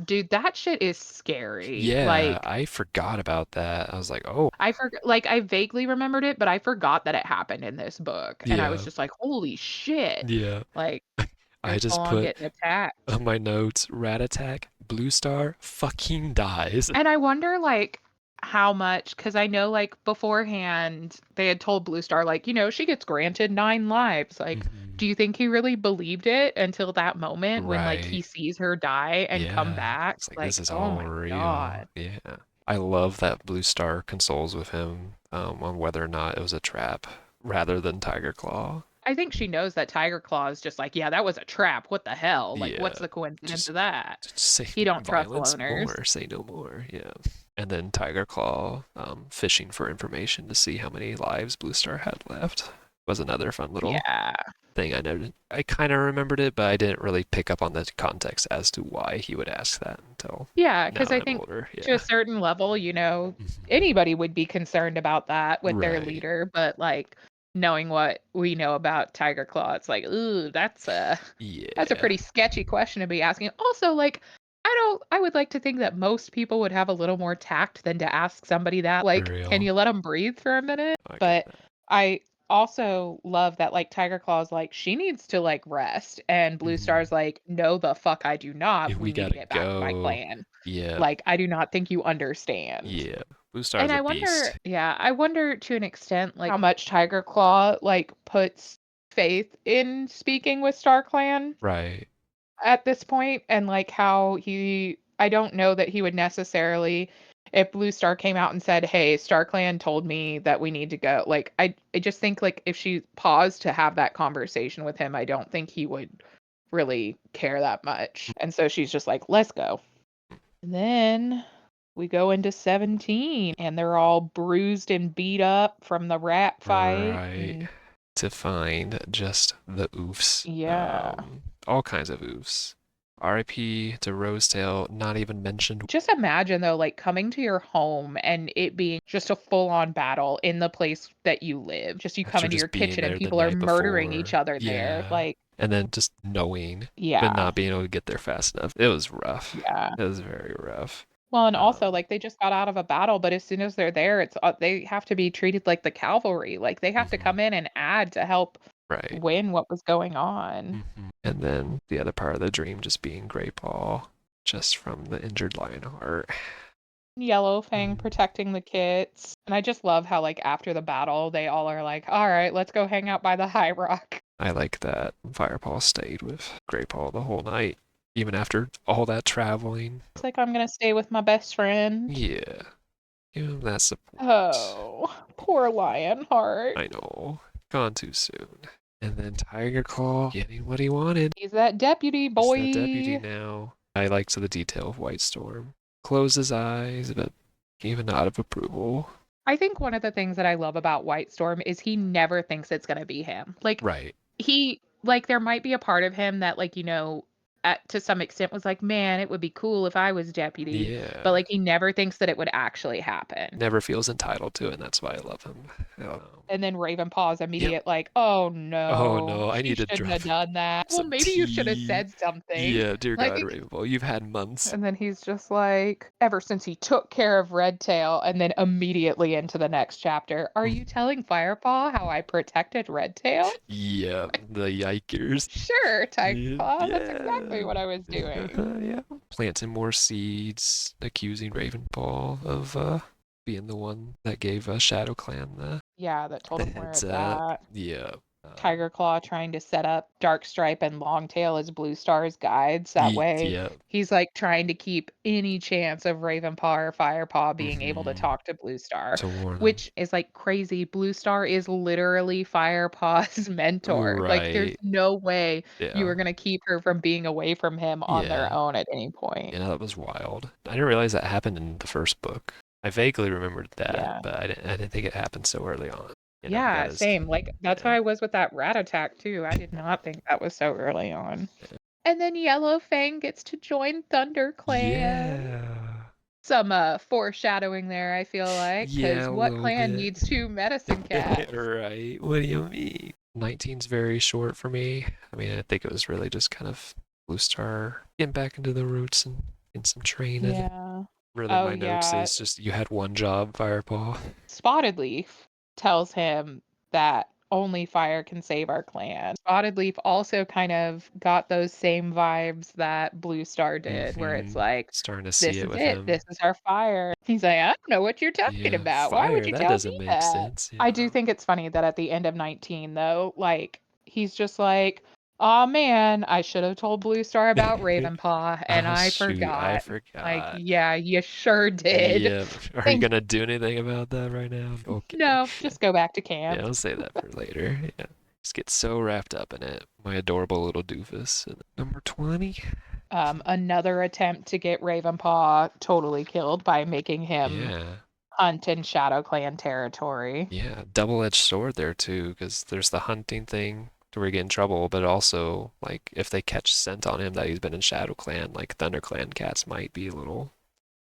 [SPEAKER 2] dude, that shit is scary.
[SPEAKER 1] Yeah,
[SPEAKER 2] Like,
[SPEAKER 1] I forgot about that. I was like, oh,
[SPEAKER 2] I vaguely remembered it, but I forgot that it happened in this book, and I was
[SPEAKER 1] yeah,
[SPEAKER 2] just like, "Holy shit."
[SPEAKER 1] yeah.
[SPEAKER 2] Like,
[SPEAKER 1] I
[SPEAKER 2] they're full
[SPEAKER 1] just
[SPEAKER 2] on
[SPEAKER 1] put
[SPEAKER 2] getting attacked.
[SPEAKER 1] on my notes, rat attack, blue star fucking dies.
[SPEAKER 2] And I wonder, like, how much, because I know, like, beforehand, they had told Blue Star, like, she gets granted 9 lives. Like,
[SPEAKER 1] Hmm.
[SPEAKER 2] do you think he really believed it until that moment when, like, he
[SPEAKER 1] Right.
[SPEAKER 2] sees her die and come
[SPEAKER 1] Yeah.
[SPEAKER 2] back?
[SPEAKER 1] It's like this
[SPEAKER 2] Like,
[SPEAKER 1] is
[SPEAKER 2] oh
[SPEAKER 1] all
[SPEAKER 2] my
[SPEAKER 1] real.
[SPEAKER 2] god.
[SPEAKER 1] Yeah. I love that blue star consoles with him on whether or not it was a trap rather than Tiger Claw.
[SPEAKER 2] I think she knows that Tiger Claw is just like, "Yeah, that was a trap. What the hell? Like, what's
[SPEAKER 1] Yeah.
[SPEAKER 2] the coincidence
[SPEAKER 1] Just
[SPEAKER 2] of that?"
[SPEAKER 1] just say
[SPEAKER 2] He don't trust
[SPEAKER 1] violence
[SPEAKER 2] loners.
[SPEAKER 1] more, say no more. Yeah. And then Tiger Claw fishing for information to see how many lives Blue Star had left was another fun little
[SPEAKER 2] Yeah.
[SPEAKER 1] thing I noted. I kind of remembered it, but I didn't really pick up on the context as to why he would ask that until
[SPEAKER 2] Yeah,
[SPEAKER 1] now
[SPEAKER 2] because
[SPEAKER 1] that
[SPEAKER 2] I
[SPEAKER 1] I'm
[SPEAKER 2] think
[SPEAKER 1] older.
[SPEAKER 2] to a
[SPEAKER 1] Yeah.
[SPEAKER 2] certain level,
[SPEAKER 1] Mhm.
[SPEAKER 2] anybody would be concerned about that with their
[SPEAKER 1] Right.
[SPEAKER 2] leader, but, like, knowing what we know about Tiger Claw, it's like, "Ooh, that's a
[SPEAKER 1] Yeah.
[SPEAKER 2] pretty sketchy question to be asking." Also, like, I would like to think that most people would have a little more tact than to ask somebody that,
[SPEAKER 1] For
[SPEAKER 2] like, "Can
[SPEAKER 1] real.
[SPEAKER 2] you let them breathe for a minute?"
[SPEAKER 1] I get
[SPEAKER 2] But I also love that, like, Tiger Claw's like, "She needs to, like, rest," and
[SPEAKER 1] that.
[SPEAKER 2] Blue Star's like, "No, the fuck I do not.
[SPEAKER 1] We
[SPEAKER 2] We need to
[SPEAKER 1] gotta
[SPEAKER 2] get back to my
[SPEAKER 1] go.
[SPEAKER 2] clan."
[SPEAKER 1] Yeah.
[SPEAKER 2] Like, I do not think you understand.
[SPEAKER 1] Yeah. Blue Star's
[SPEAKER 2] And
[SPEAKER 1] a
[SPEAKER 2] I wonder,
[SPEAKER 1] beast.
[SPEAKER 2] yeah, I wonder to an extent, like, how much Tiger Claw, like, puts faith in speaking with StarClan
[SPEAKER 1] Right.
[SPEAKER 2] at this point, and, like, how I don't know that he would necessarily, if Blue Star came out and said, "Hey, StarClan told me that we need to go," like, I just think, like, if she paused to have that conversation with him, I don't think he would really care that much. And so she's just like, "Let's go." And then we go into 17 and they're all bruised and beat up from the rat fight.
[SPEAKER 1] Right.
[SPEAKER 2] And
[SPEAKER 1] To find just the oofs.
[SPEAKER 2] yeah.
[SPEAKER 1] All kinds of oofs. RIP to Rosetail, not even mentioned.
[SPEAKER 2] Just imagine though, like coming to your home and it being just a full on battle in the place that you live. Just you come
[SPEAKER 1] After
[SPEAKER 2] into your
[SPEAKER 1] just being
[SPEAKER 2] kitchen and
[SPEAKER 1] there the
[SPEAKER 2] people are
[SPEAKER 1] night
[SPEAKER 2] murdering each
[SPEAKER 1] before.
[SPEAKER 2] other there.
[SPEAKER 1] Yeah.
[SPEAKER 2] Like,
[SPEAKER 1] And then just knowing, but
[SPEAKER 2] yeah.
[SPEAKER 1] not being able to get there fast enough. It was rough.
[SPEAKER 2] Yeah.
[SPEAKER 1] It was very rough.
[SPEAKER 2] Well, and also,
[SPEAKER 1] Um,
[SPEAKER 2] like, they just got out of a battle, but as soon as they're there, they have to be treated like the cavalry. Like, they have to
[SPEAKER 1] mhm,
[SPEAKER 2] come in and add to help
[SPEAKER 1] right.
[SPEAKER 2] win what was going on.
[SPEAKER 1] And then the other part of the dream just being Great Ball, just from the injured Lionheart.
[SPEAKER 2] Yellowfang
[SPEAKER 1] Mm.
[SPEAKER 2] protecting the kits. And I just love how, like, after the battle, they all are like, all right, let's go hang out by the high rock.
[SPEAKER 1] I like that Firepaw stayed with Great Ball the whole night, even after all that traveling.
[SPEAKER 2] It's like, I'm going to stay with my best friend.
[SPEAKER 1] Yeah, give him that support.
[SPEAKER 2] Oh, poor Lionheart.
[SPEAKER 1] I know, gone too soon. And then Tiger Claw getting what he wanted.
[SPEAKER 2] He's that deputy
[SPEAKER 1] He's the deputy
[SPEAKER 2] boy.
[SPEAKER 1] now. I liked the detail of White Storm. Closed his eyes, but gave a nod of approval.
[SPEAKER 2] I think one of the things that I love about White Storm is he never thinks it's going to be him. Like,
[SPEAKER 1] Right.
[SPEAKER 2] there might be a part of him that, like, to some extent was like, "Man, it would be cool if I was deputy," but,
[SPEAKER 1] Yeah.
[SPEAKER 2] like, he never thinks that it would actually happen.
[SPEAKER 1] Never feels entitled to it, and that's why I love him.
[SPEAKER 2] And then Ravenpaw's
[SPEAKER 1] Yep.
[SPEAKER 2] immediate like, "Oh,
[SPEAKER 1] Oh
[SPEAKER 2] no,
[SPEAKER 1] no, I
[SPEAKER 2] she
[SPEAKER 1] need to
[SPEAKER 2] shouldn't have
[SPEAKER 1] drop
[SPEAKER 2] done that." "Well,
[SPEAKER 1] some
[SPEAKER 2] maybe you should have
[SPEAKER 1] tea.
[SPEAKER 2] said something."
[SPEAKER 1] Yeah, dear
[SPEAKER 2] Like,
[SPEAKER 1] God, Ravenball, you've had months.
[SPEAKER 2] and then he's just like, ever since he took care of Redtail, and then immediately into the next chapter, "Are you telling Firepaw how I protected Redtail?"
[SPEAKER 1] Yeah, the yikers.
[SPEAKER 2] "Sure, Tigerpaw, that's exactly
[SPEAKER 1] Yeah.
[SPEAKER 2] what I was doing."
[SPEAKER 1] Yeah. Planting more seeds, accusing Ravenball of being the one that gave Shadow Clan
[SPEAKER 2] Yeah, that told
[SPEAKER 1] the
[SPEAKER 2] him where
[SPEAKER 1] heads
[SPEAKER 2] it's
[SPEAKER 1] up.
[SPEAKER 2] at.
[SPEAKER 1] Yeah.
[SPEAKER 2] Tiger Claw trying to set up Darkstripe and Longtail as Blue Star's guides. That way,
[SPEAKER 1] Yeah.
[SPEAKER 2] he's like trying to keep any chance of Ravenpaw or Firepaw being able to
[SPEAKER 1] Mm-hmm.
[SPEAKER 2] talk to Blue Star,
[SPEAKER 1] To warn them.
[SPEAKER 2] which is like crazy. Blue Star is literally Firepaw's mentor. Like, there's
[SPEAKER 1] Right.
[SPEAKER 2] no way you
[SPEAKER 1] Yeah.
[SPEAKER 2] are going to keep her from being away from him on their
[SPEAKER 1] Yeah.
[SPEAKER 2] own at any point.
[SPEAKER 1] Yeah, that was wild. I didn't realize that happened in the first book. I vaguely remembered that,
[SPEAKER 2] Yeah.
[SPEAKER 1] but I didn't think it happened so early on. That
[SPEAKER 2] Yeah,
[SPEAKER 1] is,
[SPEAKER 2] same. Like, that's
[SPEAKER 1] yeah.
[SPEAKER 2] how I was with that rat attack, too. I did not think that was so early on. And then Yellowfang gets to join ThunderClan.
[SPEAKER 1] Yeah.
[SPEAKER 2] Some, foreshadowing there, I feel like,
[SPEAKER 1] Yeah,
[SPEAKER 2] because
[SPEAKER 1] a
[SPEAKER 2] what
[SPEAKER 1] little
[SPEAKER 2] clan
[SPEAKER 1] bit.
[SPEAKER 2] needs 2 medicine cats?
[SPEAKER 1] Right. What do you mean? 19's very short for me. I mean, I think it was really just kind of Blue Star getting back into the roots and getting some training.
[SPEAKER 2] Yeah.
[SPEAKER 1] Really,
[SPEAKER 2] Oh,
[SPEAKER 1] my notes
[SPEAKER 2] yeah.
[SPEAKER 1] is just you had one job, Firepaw.
[SPEAKER 2] Spotted Leaf tells him that only fire can save our clan. Spotted Leaf also kind of got those same vibes that Blue Star did, where it's
[SPEAKER 1] Mm-hmm.
[SPEAKER 2] like,
[SPEAKER 1] Starting to see
[SPEAKER 2] "This
[SPEAKER 1] it
[SPEAKER 2] is
[SPEAKER 1] with
[SPEAKER 2] it.
[SPEAKER 1] him.
[SPEAKER 2] This is our fire." He's like, "I don't know what you're talking
[SPEAKER 1] Yeah,
[SPEAKER 2] about. Why would
[SPEAKER 1] fire.
[SPEAKER 2] you
[SPEAKER 1] That
[SPEAKER 2] tell me
[SPEAKER 1] doesn't make
[SPEAKER 2] that?"
[SPEAKER 1] sense.
[SPEAKER 2] I do
[SPEAKER 1] Yeah.
[SPEAKER 2] think it's funny that at the end of 19, though, like, he's just like, "Aw, man, I should have told Blue Star about Ravenpaw, and
[SPEAKER 1] Oh
[SPEAKER 2] I
[SPEAKER 1] shoot, I
[SPEAKER 2] forgot." Like,
[SPEAKER 1] forgot.
[SPEAKER 2] yeah, you sure did.
[SPEAKER 1] Yeah, are you
[SPEAKER 2] Thank
[SPEAKER 1] gonna do anything about that right now? Okay.
[SPEAKER 2] No, just go back to
[SPEAKER 1] Yeah,
[SPEAKER 2] camp.
[SPEAKER 1] I'll say that for later. Yeah. Just get so wrapped up in it. My adorable little doofus. And number 20?
[SPEAKER 2] Another attempt to get Ravenpaw totally killed by making him
[SPEAKER 1] Yeah.
[SPEAKER 2] hunt in Shadow Clan territory.
[SPEAKER 1] Yeah, double-edged sword there too, because there's the hunting thing to where you get in trouble, but also, like, if they catch scent on him that he's been in Shadow Clan, like Thunder Clan cats might be a little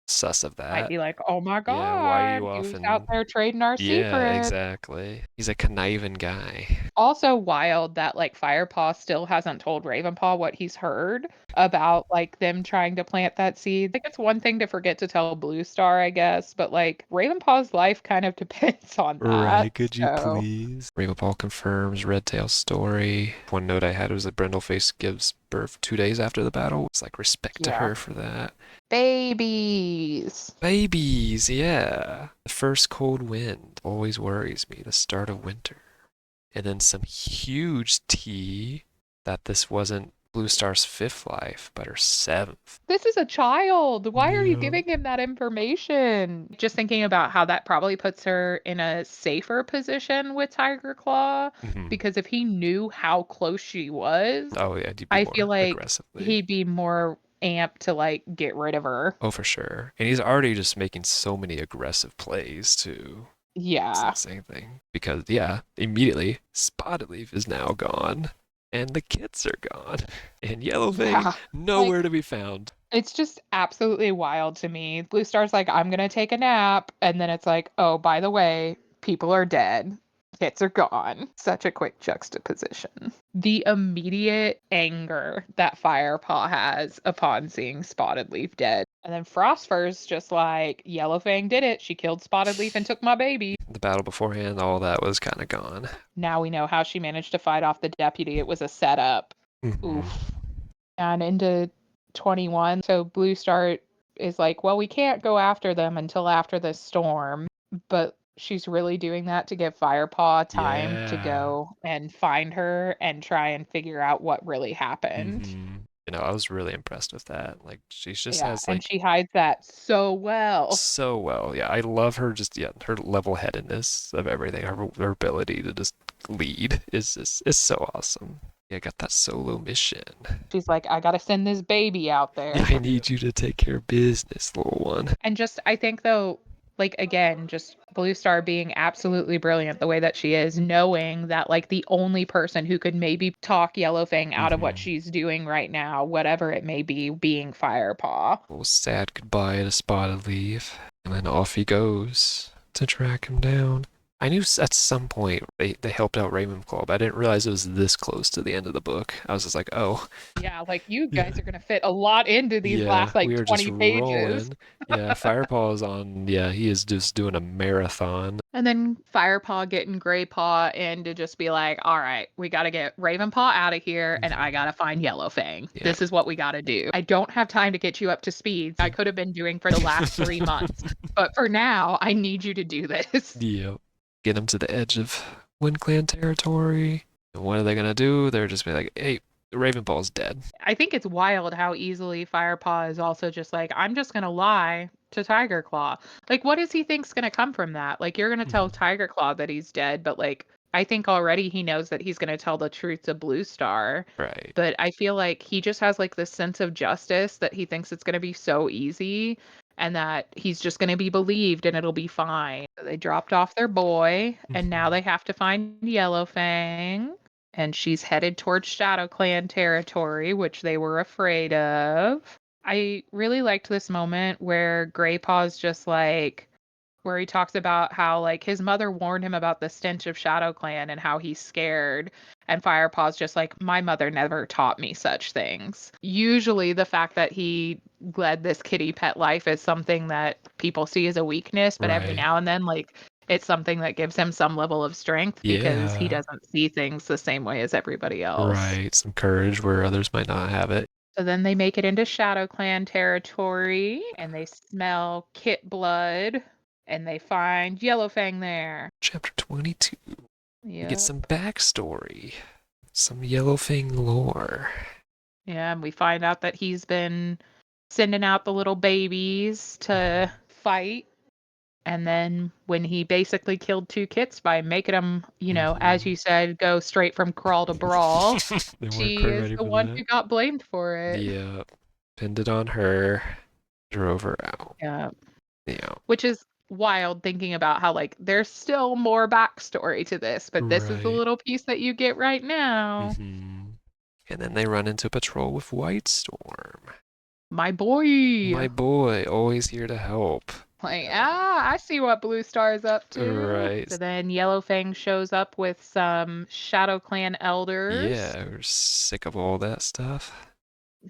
[SPEAKER 1] sus of
[SPEAKER 2] Might
[SPEAKER 1] that.
[SPEAKER 2] be like, "Oh my
[SPEAKER 1] Yeah, why are
[SPEAKER 2] god,
[SPEAKER 1] you
[SPEAKER 2] he
[SPEAKER 1] off
[SPEAKER 2] was out
[SPEAKER 1] in...
[SPEAKER 2] there trading our
[SPEAKER 1] Yeah,
[SPEAKER 2] secrets."
[SPEAKER 1] exactly. He's a conniving guy.
[SPEAKER 2] Also wild that, like, Firepaw still hasn't told Ravenpaw what he's heard about, like, them trying to plant that seed. Like, it's one thing to forget to tell Blue Star, I guess, but, like, Ravenpaw's life kind of depends on that,
[SPEAKER 1] Right, could you
[SPEAKER 2] so
[SPEAKER 1] please? Ravenpaw confirms Redtail's story. One note I had was that Brindleface gives birth 2 days after the battle. It's like respect to
[SPEAKER 2] yeah.
[SPEAKER 1] her for that.
[SPEAKER 2] Babies.
[SPEAKER 1] Babies, yeah. The first cold wind always worries me, the start of winter. And then some huge tea that this wasn't Blue Star's fifth life, but her seventh.
[SPEAKER 2] This is a child. Why are you
[SPEAKER 1] Yeah.
[SPEAKER 2] giving him that information? Just thinking about how that probably puts her in a safer position with Tiger Claw,
[SPEAKER 1] Hmm.
[SPEAKER 2] because if he knew how close she was,
[SPEAKER 1] Oh, yeah, you'd be
[SPEAKER 2] I feel
[SPEAKER 1] more
[SPEAKER 2] like
[SPEAKER 1] aggressively.
[SPEAKER 2] he'd be more amped to like get rid of her.
[SPEAKER 1] Oh, for sure. And he's already just making so many aggressive plays, too. It's
[SPEAKER 2] Yeah.
[SPEAKER 1] insane thing. Because, yeah, immediately, Spotted Leaf is now gone. And the kits are gone. And Yellowfang,
[SPEAKER 2] Yeah.
[SPEAKER 1] nowhere
[SPEAKER 2] Like,
[SPEAKER 1] to be found.
[SPEAKER 2] it's just absolutely wild to me. Blue Star's like, "I'm gonna take a nap," and then it's like, "Oh, by the way, people are dead. Hits are gone." Such a quick juxtaposition. The immediate anger that Firepaw has upon seeing Spotted Leaf dead. And then Frostfur's just like, "Yellowfang did it. She killed Spotted Leaf and took my baby."
[SPEAKER 1] The battle beforehand, all that was kind of gone.
[SPEAKER 2] Now we know how she managed to fight off the deputy. It was a setup.
[SPEAKER 1] Hmm.
[SPEAKER 2] Oof. And into 21. So Blue Star is like, "Well, we can't go after them until after this storm." But she's really doing that to give Firepaw time to
[SPEAKER 1] Yeah.
[SPEAKER 2] go and find her and try and figure out what really happened.
[SPEAKER 1] Hmm. I was really impressed with that. Like, she just
[SPEAKER 2] Yeah,
[SPEAKER 1] has,
[SPEAKER 2] and
[SPEAKER 1] like,
[SPEAKER 2] she hides that so well.
[SPEAKER 1] so well. Yeah, I love her. Just yeah, her level-headedness of everything. Her ability to just lead is so awesome. Yeah, got that solo mission.
[SPEAKER 2] She's like, "I gotta send this baby out
[SPEAKER 1] Yeah,
[SPEAKER 2] there."
[SPEAKER 1] I need you to take care of business, little one.
[SPEAKER 2] And just, I think though, Like, again, just Blue Star being absolutely brilliant the way that she is, knowing that, like, the only person who could maybe talk Yellowfang out of what
[SPEAKER 1] Mm-hmm.
[SPEAKER 2] she's doing right now, whatever it may be, being Firepaw.
[SPEAKER 1] Little sad goodbye to Spotted Leaf, and then off he goes to track him down. I knew at some point they helped out Ravenclaw, but I didn't realize it was this close to the end of the book. I was just like, oh,
[SPEAKER 2] Yeah, like, you
[SPEAKER 1] yeah,
[SPEAKER 2] guys are gonna fit a lot into these
[SPEAKER 1] yeah,
[SPEAKER 2] last, like,
[SPEAKER 1] we are just
[SPEAKER 2] 20 pages.
[SPEAKER 1] rolling. Yeah, Firepaw is on. Yeah, he is just doing a marathon.
[SPEAKER 2] And then Firepaw getting Greypaw in to just be like, all right, we got to get Ravenpaw out of here and I
[SPEAKER 1] Mhm.
[SPEAKER 2] got to find Yellowfang.
[SPEAKER 1] Yeah.
[SPEAKER 2] This is what we got to do. I don't have time to get you up to speed. I could have been doing for the last 3 months. But for now, I need you to do this.
[SPEAKER 1] Yep. Get him to the edge of WindClan territory. And what are they gonna do? They're just be like, hey, Ravenpaw's dead.
[SPEAKER 2] I think it's wild how easily Firepaw is also just like, I'm just going to lie to Tiger Claw. Like, what does he think's going to come from that? Like, you're going to tell
[SPEAKER 1] Mhm.
[SPEAKER 2] Tiger Claw that he's dead, but like, I think already he knows that he's going to tell the truth to Blue Star.
[SPEAKER 1] Right.
[SPEAKER 2] But I feel like he just has like this sense of justice that he thinks it's going to be so easy and that he's just going to be believed and it'll be fine. They dropped off their boy and now
[SPEAKER 1] Mhm.
[SPEAKER 2] they have to find Yellowfang and she's headed towards Shadow Clan territory, which they were afraid of. I really liked this moment where Greypaw's just like, where he talks about how like his mother warned him about the stench of Shadow Clan and how he's scared. And Firepaw's just like, my mother never taught me such things. Usually, the fact that he led this kitty pet life is something that people see as a weakness, but every
[SPEAKER 1] Right.
[SPEAKER 2] now and then, like, it's something that gives him some level of strength because he
[SPEAKER 1] Yeah.
[SPEAKER 2] doesn't see things the same way as everybody else.
[SPEAKER 1] Right. Some courage where others might not have it.
[SPEAKER 2] So then they make it into Shadow Clan territory and they smell kit blood and they find Yellowfang there.
[SPEAKER 1] Chapter 22. We get
[SPEAKER 2] Yep.
[SPEAKER 1] some backstory. Some Yellowfang lore.
[SPEAKER 2] Yeah, and we find out that he's been sending out the little babies to fight. And then when he basically killed two kits by making them, as
[SPEAKER 1] Mm-hmm.
[SPEAKER 2] you said, go straight from crawl to brawl,
[SPEAKER 1] They weren't
[SPEAKER 2] she
[SPEAKER 1] quite
[SPEAKER 2] is
[SPEAKER 1] ready
[SPEAKER 2] the
[SPEAKER 1] for
[SPEAKER 2] one
[SPEAKER 1] that.
[SPEAKER 2] who got blamed for it.
[SPEAKER 1] Yeah. Pinned it on her. Drove her out.
[SPEAKER 2] Yeah.
[SPEAKER 1] Yeah.
[SPEAKER 2] Which is wild thinking about how, like, there's still more backstory to this, but this is the
[SPEAKER 1] Right.
[SPEAKER 2] little piece that you get right now.
[SPEAKER 1] Mm-hmm. And then they run into patrol with White Storm.
[SPEAKER 2] My boy.
[SPEAKER 1] My boy, always here to help.
[SPEAKER 2] Like,
[SPEAKER 1] Uh,
[SPEAKER 2] I see what Blue Star's up to.
[SPEAKER 1] right.
[SPEAKER 2] So then Yellowfang shows up with some Shadow Clan elders.
[SPEAKER 1] Yeah, we're sick of all that stuff.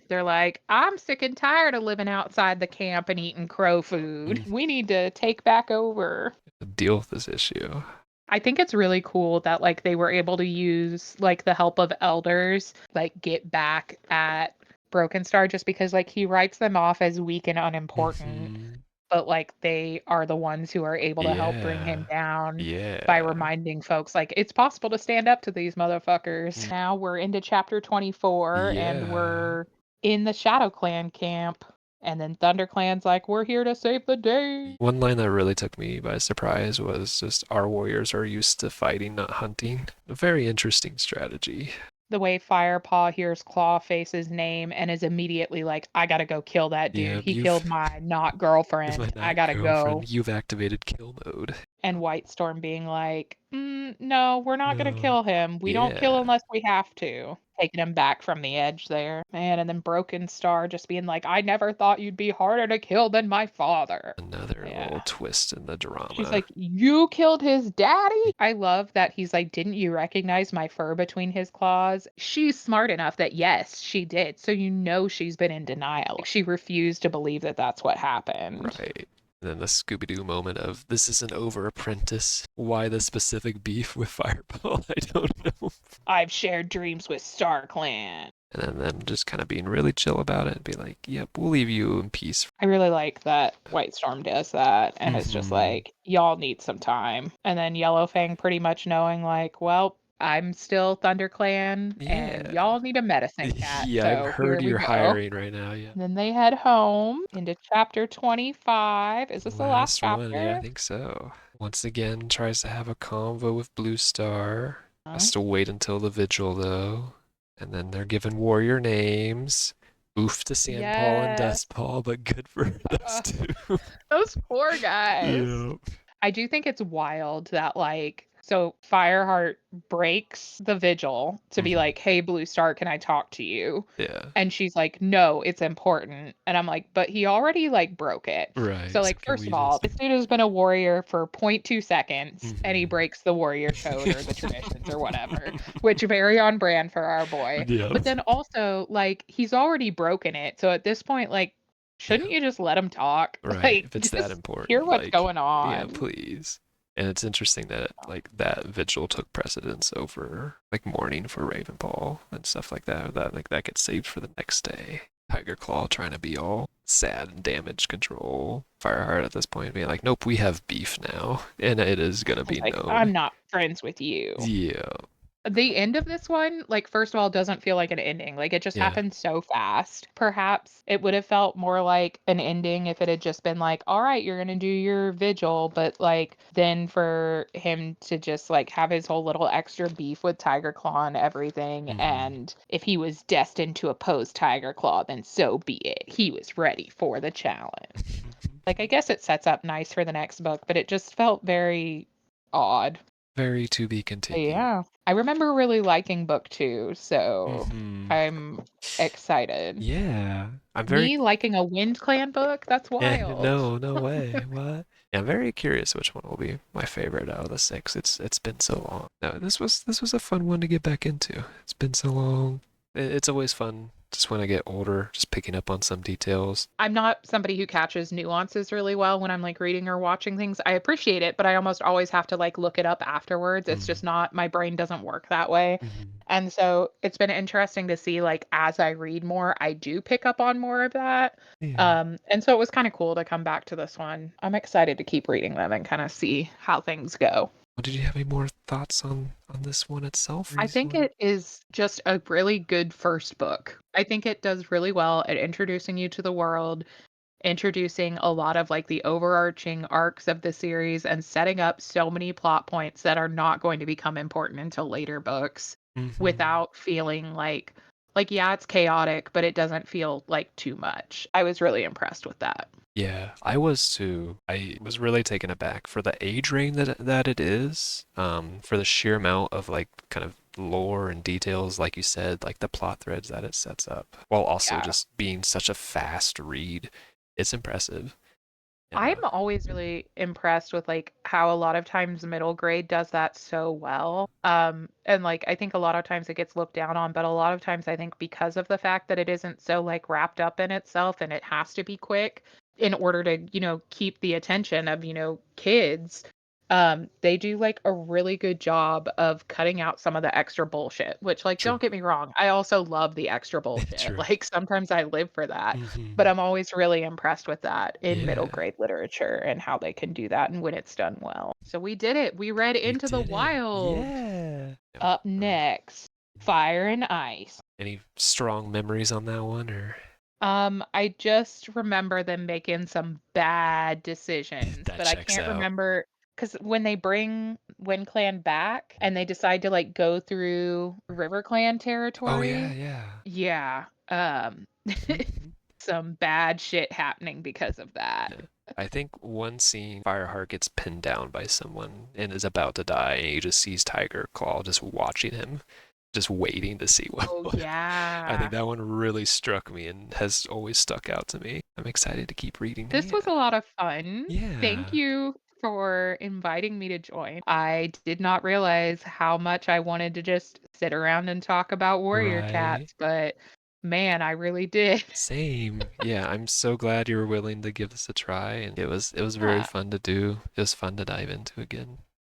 [SPEAKER 2] They're like, I'm sick and tired of living outside the camp and eating crow food.
[SPEAKER 1] Mm.
[SPEAKER 2] We need to take back over.
[SPEAKER 1] Deal with this issue.
[SPEAKER 2] I think it's really cool that like they were able to use like the help of elders, like get back at Broken Star just because like he writes them off as weak and unimportant,
[SPEAKER 1] Mm-hmm.
[SPEAKER 2] but like they are the ones who are able to help bring him
[SPEAKER 1] Yeah.
[SPEAKER 2] down by
[SPEAKER 1] Yeah.
[SPEAKER 2] reminding folks like it's possible to stand up to these motherfuckers.
[SPEAKER 1] Mm.
[SPEAKER 2] Now we're into chapter 24 and
[SPEAKER 1] Yeah.
[SPEAKER 2] we're in the Shadow Clan camp. And then ThunderClan's like, we're here to save the day.
[SPEAKER 1] One line that really took me by surprise was just our warriors are used to fighting, not hunting. A very interesting strategy.
[SPEAKER 2] The way Firepaw hears Clawface's name and is immediately like, I gotta go kill that
[SPEAKER 1] Yeah,
[SPEAKER 2] dude. He killed
[SPEAKER 1] you've
[SPEAKER 2] my not
[SPEAKER 1] my
[SPEAKER 2] girlfriend. I
[SPEAKER 1] not
[SPEAKER 2] gotta go.
[SPEAKER 1] girlfriend, you've activated kill mode.
[SPEAKER 2] And White Storm being like, no, we're not gonna
[SPEAKER 1] No.
[SPEAKER 2] kill him. We don't kill
[SPEAKER 1] Yeah.
[SPEAKER 2] unless we have to. Taking him back from the edge there. Man, and then Broken Star just being like, I never thought you'd be harder to kill than my father.
[SPEAKER 1] Another little
[SPEAKER 2] Yeah.
[SPEAKER 1] twist in the
[SPEAKER 2] She's
[SPEAKER 1] drama.
[SPEAKER 2] like, you killed his daddy? I love that he's like, didn't you recognize my fur between his claws? She's smart enough that yes, she did. So you know she's been in denial. She refused to believe that that's what happened.
[SPEAKER 1] Right. And then the Scooby Doo moment of this isn't over, apprentice. Why the specific beef with Fireball? I don't know.
[SPEAKER 2] I've shared dreams with StarClan.
[SPEAKER 1] And then them just kind of being really chill about it and be like, yep, we'll leave you in peace.
[SPEAKER 2] I really like that White Storm does that. And it's just
[SPEAKER 1] Mm-hmm.
[SPEAKER 2] like, y'all need some time. And then Yellowfang pretty much knowing, like, well, I'm still ThunderClan and
[SPEAKER 1] Yeah.
[SPEAKER 2] y'all need a medicine cat.
[SPEAKER 1] Yeah, I've
[SPEAKER 2] So
[SPEAKER 1] heard
[SPEAKER 2] here we
[SPEAKER 1] you're
[SPEAKER 2] go.
[SPEAKER 1] hiring right now. Yeah.
[SPEAKER 2] Then they head home into chapter 25. Is this the last
[SPEAKER 1] Last one. Yeah, I
[SPEAKER 2] chapter?
[SPEAKER 1] think so. Once again, tries to have a convo with Blue Star.
[SPEAKER 2] Huh?
[SPEAKER 1] Has to wait until the vigil, though. And then they're given warrior names. Oof to Sandpaw and
[SPEAKER 2] Yes.
[SPEAKER 1] Dustpaw, but good for those
[SPEAKER 2] Uh,
[SPEAKER 1] two.
[SPEAKER 2] those poor guys.
[SPEAKER 1] Yeah.
[SPEAKER 2] I do think it's wild that like so Fireheart breaks the vigil to be
[SPEAKER 1] Mhm.
[SPEAKER 2] like, "Hey Blue Star, can I talk to you?"
[SPEAKER 1] Yeah.
[SPEAKER 2] And she's like, "No, it's important." And I'm like, "But he already like broke it." So
[SPEAKER 1] Right. So
[SPEAKER 2] like
[SPEAKER 1] can
[SPEAKER 2] first
[SPEAKER 1] we
[SPEAKER 2] of all,
[SPEAKER 1] just
[SPEAKER 2] this dude has been a warrior for 0.2 seconds and he
[SPEAKER 1] Mhm.
[SPEAKER 2] breaks the warrior code or the traditions or whatever, which very on brand for our boy.
[SPEAKER 1] Yeah.
[SPEAKER 2] But then also like he's already broken it. So at this point like shouldn't
[SPEAKER 1] Yeah.
[SPEAKER 2] you just let him talk?
[SPEAKER 1] Right.
[SPEAKER 2] Like
[SPEAKER 1] If it's that
[SPEAKER 2] just hear
[SPEAKER 1] important,
[SPEAKER 2] what's
[SPEAKER 1] like,
[SPEAKER 2] going
[SPEAKER 1] yeah,
[SPEAKER 2] on.
[SPEAKER 1] please. And it's interesting that like that vigil took precedence over like mourning for Ravenball and stuff like that. That like that gets saved for the next day. Tiger Claw trying to be all sad and damage control. Fireheart at this point being like, nope, we have beef now, and it is gonna
[SPEAKER 2] He's
[SPEAKER 1] be
[SPEAKER 2] like, "I'm
[SPEAKER 1] known.
[SPEAKER 2] not friends with you."
[SPEAKER 1] Yeah.
[SPEAKER 2] The end of this one, like, first of all, doesn't feel like an ending. Like, it just
[SPEAKER 1] Yeah.
[SPEAKER 2] happened so fast. Perhaps it would have felt more like an ending if it had just been like, all right, you're gonna do your vigil, but like then for him to just like have his whole little extra beef with Tiger Claw and everything,
[SPEAKER 1] Hmm.
[SPEAKER 2] and if he was destined to oppose Tiger Claw, then so be it. He was ready for the challenge. Like, I guess it sets up nice for the next book, but it just felt very odd.
[SPEAKER 1] Very to be continued.
[SPEAKER 2] Yeah. I remember really liking book 2, so
[SPEAKER 1] Hmm.
[SPEAKER 2] I'm excited.
[SPEAKER 1] Yeah. I'm very
[SPEAKER 2] Me liking a WindClan book? That's wild.
[SPEAKER 1] no, no way. What? Yeah, I'm very curious which one will be my favorite out of the six. It's been so long. No, this was a fun one to get back into. It's been so long. It's always fun just when I get older, just picking up on some details.
[SPEAKER 2] I'm not somebody who catches nuances really well when I'm like reading or watching things. I appreciate it, but I almost always have to like look it up afterwards. It's
[SPEAKER 1] Mm.
[SPEAKER 2] just not, my brain doesn't work that way.
[SPEAKER 1] Hmm.
[SPEAKER 2] And so it's been interesting to see like as I read more, I do pick up on more of that.
[SPEAKER 1] Yeah.
[SPEAKER 2] And so it was kind of cool to come back to this one. I'm excited to keep reading them and kind of see how things go.
[SPEAKER 1] Well, did you have any more thoughts on this one itself?
[SPEAKER 2] I think
[SPEAKER 1] One?
[SPEAKER 2] it is just a really good first book. I think it does really well at introducing you to the world, introducing a lot of like the overarching arcs of the series and setting up so many plot points that are not going to become important until later books
[SPEAKER 1] Hmm.
[SPEAKER 2] without feeling like yeah, it's chaotic, but it doesn't feel like too much. I was really impressed with that.
[SPEAKER 1] Yeah, I was too. I was really taken aback for the age range that it is, for the sheer amount of like kind of lore and details, like you said, like the plot threads that it sets up, while also
[SPEAKER 2] Yeah.
[SPEAKER 1] just being such a fast read. It's impressive. And
[SPEAKER 2] I'm always really impressed with like how a lot of times middle grade does that so well. And like I think a lot of times it gets looked down on, but a lot of times I think because of the fact that it isn't so like wrapped up in itself and it has to be quick in order to, keep the attention of, kids, they do like a really good job of cutting out some of the extra bullshit, which like
[SPEAKER 1] true,
[SPEAKER 2] don't get me wrong, I also love the extra bullshit.
[SPEAKER 1] true.
[SPEAKER 2] Like sometimes I live for that. But
[SPEAKER 1] Hmm.
[SPEAKER 2] I'm always really impressed with that in middle
[SPEAKER 1] Yeah,
[SPEAKER 2] grade literature and how they can do that and when it's done well. So we did it. We read
[SPEAKER 1] we
[SPEAKER 2] Into the
[SPEAKER 1] did it.
[SPEAKER 2] Wild.
[SPEAKER 1] Yeah.
[SPEAKER 2] Up
[SPEAKER 1] Um,
[SPEAKER 2] next, Fire and Ice.
[SPEAKER 1] any strong memories on that one, or
[SPEAKER 2] I just remember them making some bad decisions,
[SPEAKER 1] that
[SPEAKER 2] but I
[SPEAKER 1] checks
[SPEAKER 2] can't
[SPEAKER 1] out?
[SPEAKER 2] remember because when they bring WindClan back and they decide to like go through RiverClan
[SPEAKER 1] Oh yeah,
[SPEAKER 2] territory,
[SPEAKER 1] yeah.
[SPEAKER 2] yeah,
[SPEAKER 1] Mhm.
[SPEAKER 2] some bad shit happening because of that.
[SPEAKER 1] Yeah. I think one scene, Fireheart gets pinned down by someone and is about to die, and he just sees Tiger Claw just watching him, just waiting to see what.
[SPEAKER 2] Oh
[SPEAKER 1] I think
[SPEAKER 2] yeah.
[SPEAKER 1] that one really struck me and has always stuck out to me. I'm excited to keep reading.
[SPEAKER 2] This was
[SPEAKER 1] Yeah.
[SPEAKER 2] a lot of fun. Thank
[SPEAKER 1] Yeah.
[SPEAKER 2] you for inviting me to join. I did not realize how much I wanted to just sit around and talk about warrior
[SPEAKER 1] Right.
[SPEAKER 2] cats, but man, I really did.
[SPEAKER 1] Same. Yeah, I'm so glad you were willing to give this a try, and it was very
[SPEAKER 2] Yeah.
[SPEAKER 1] fun to do. It was fun to dive into again.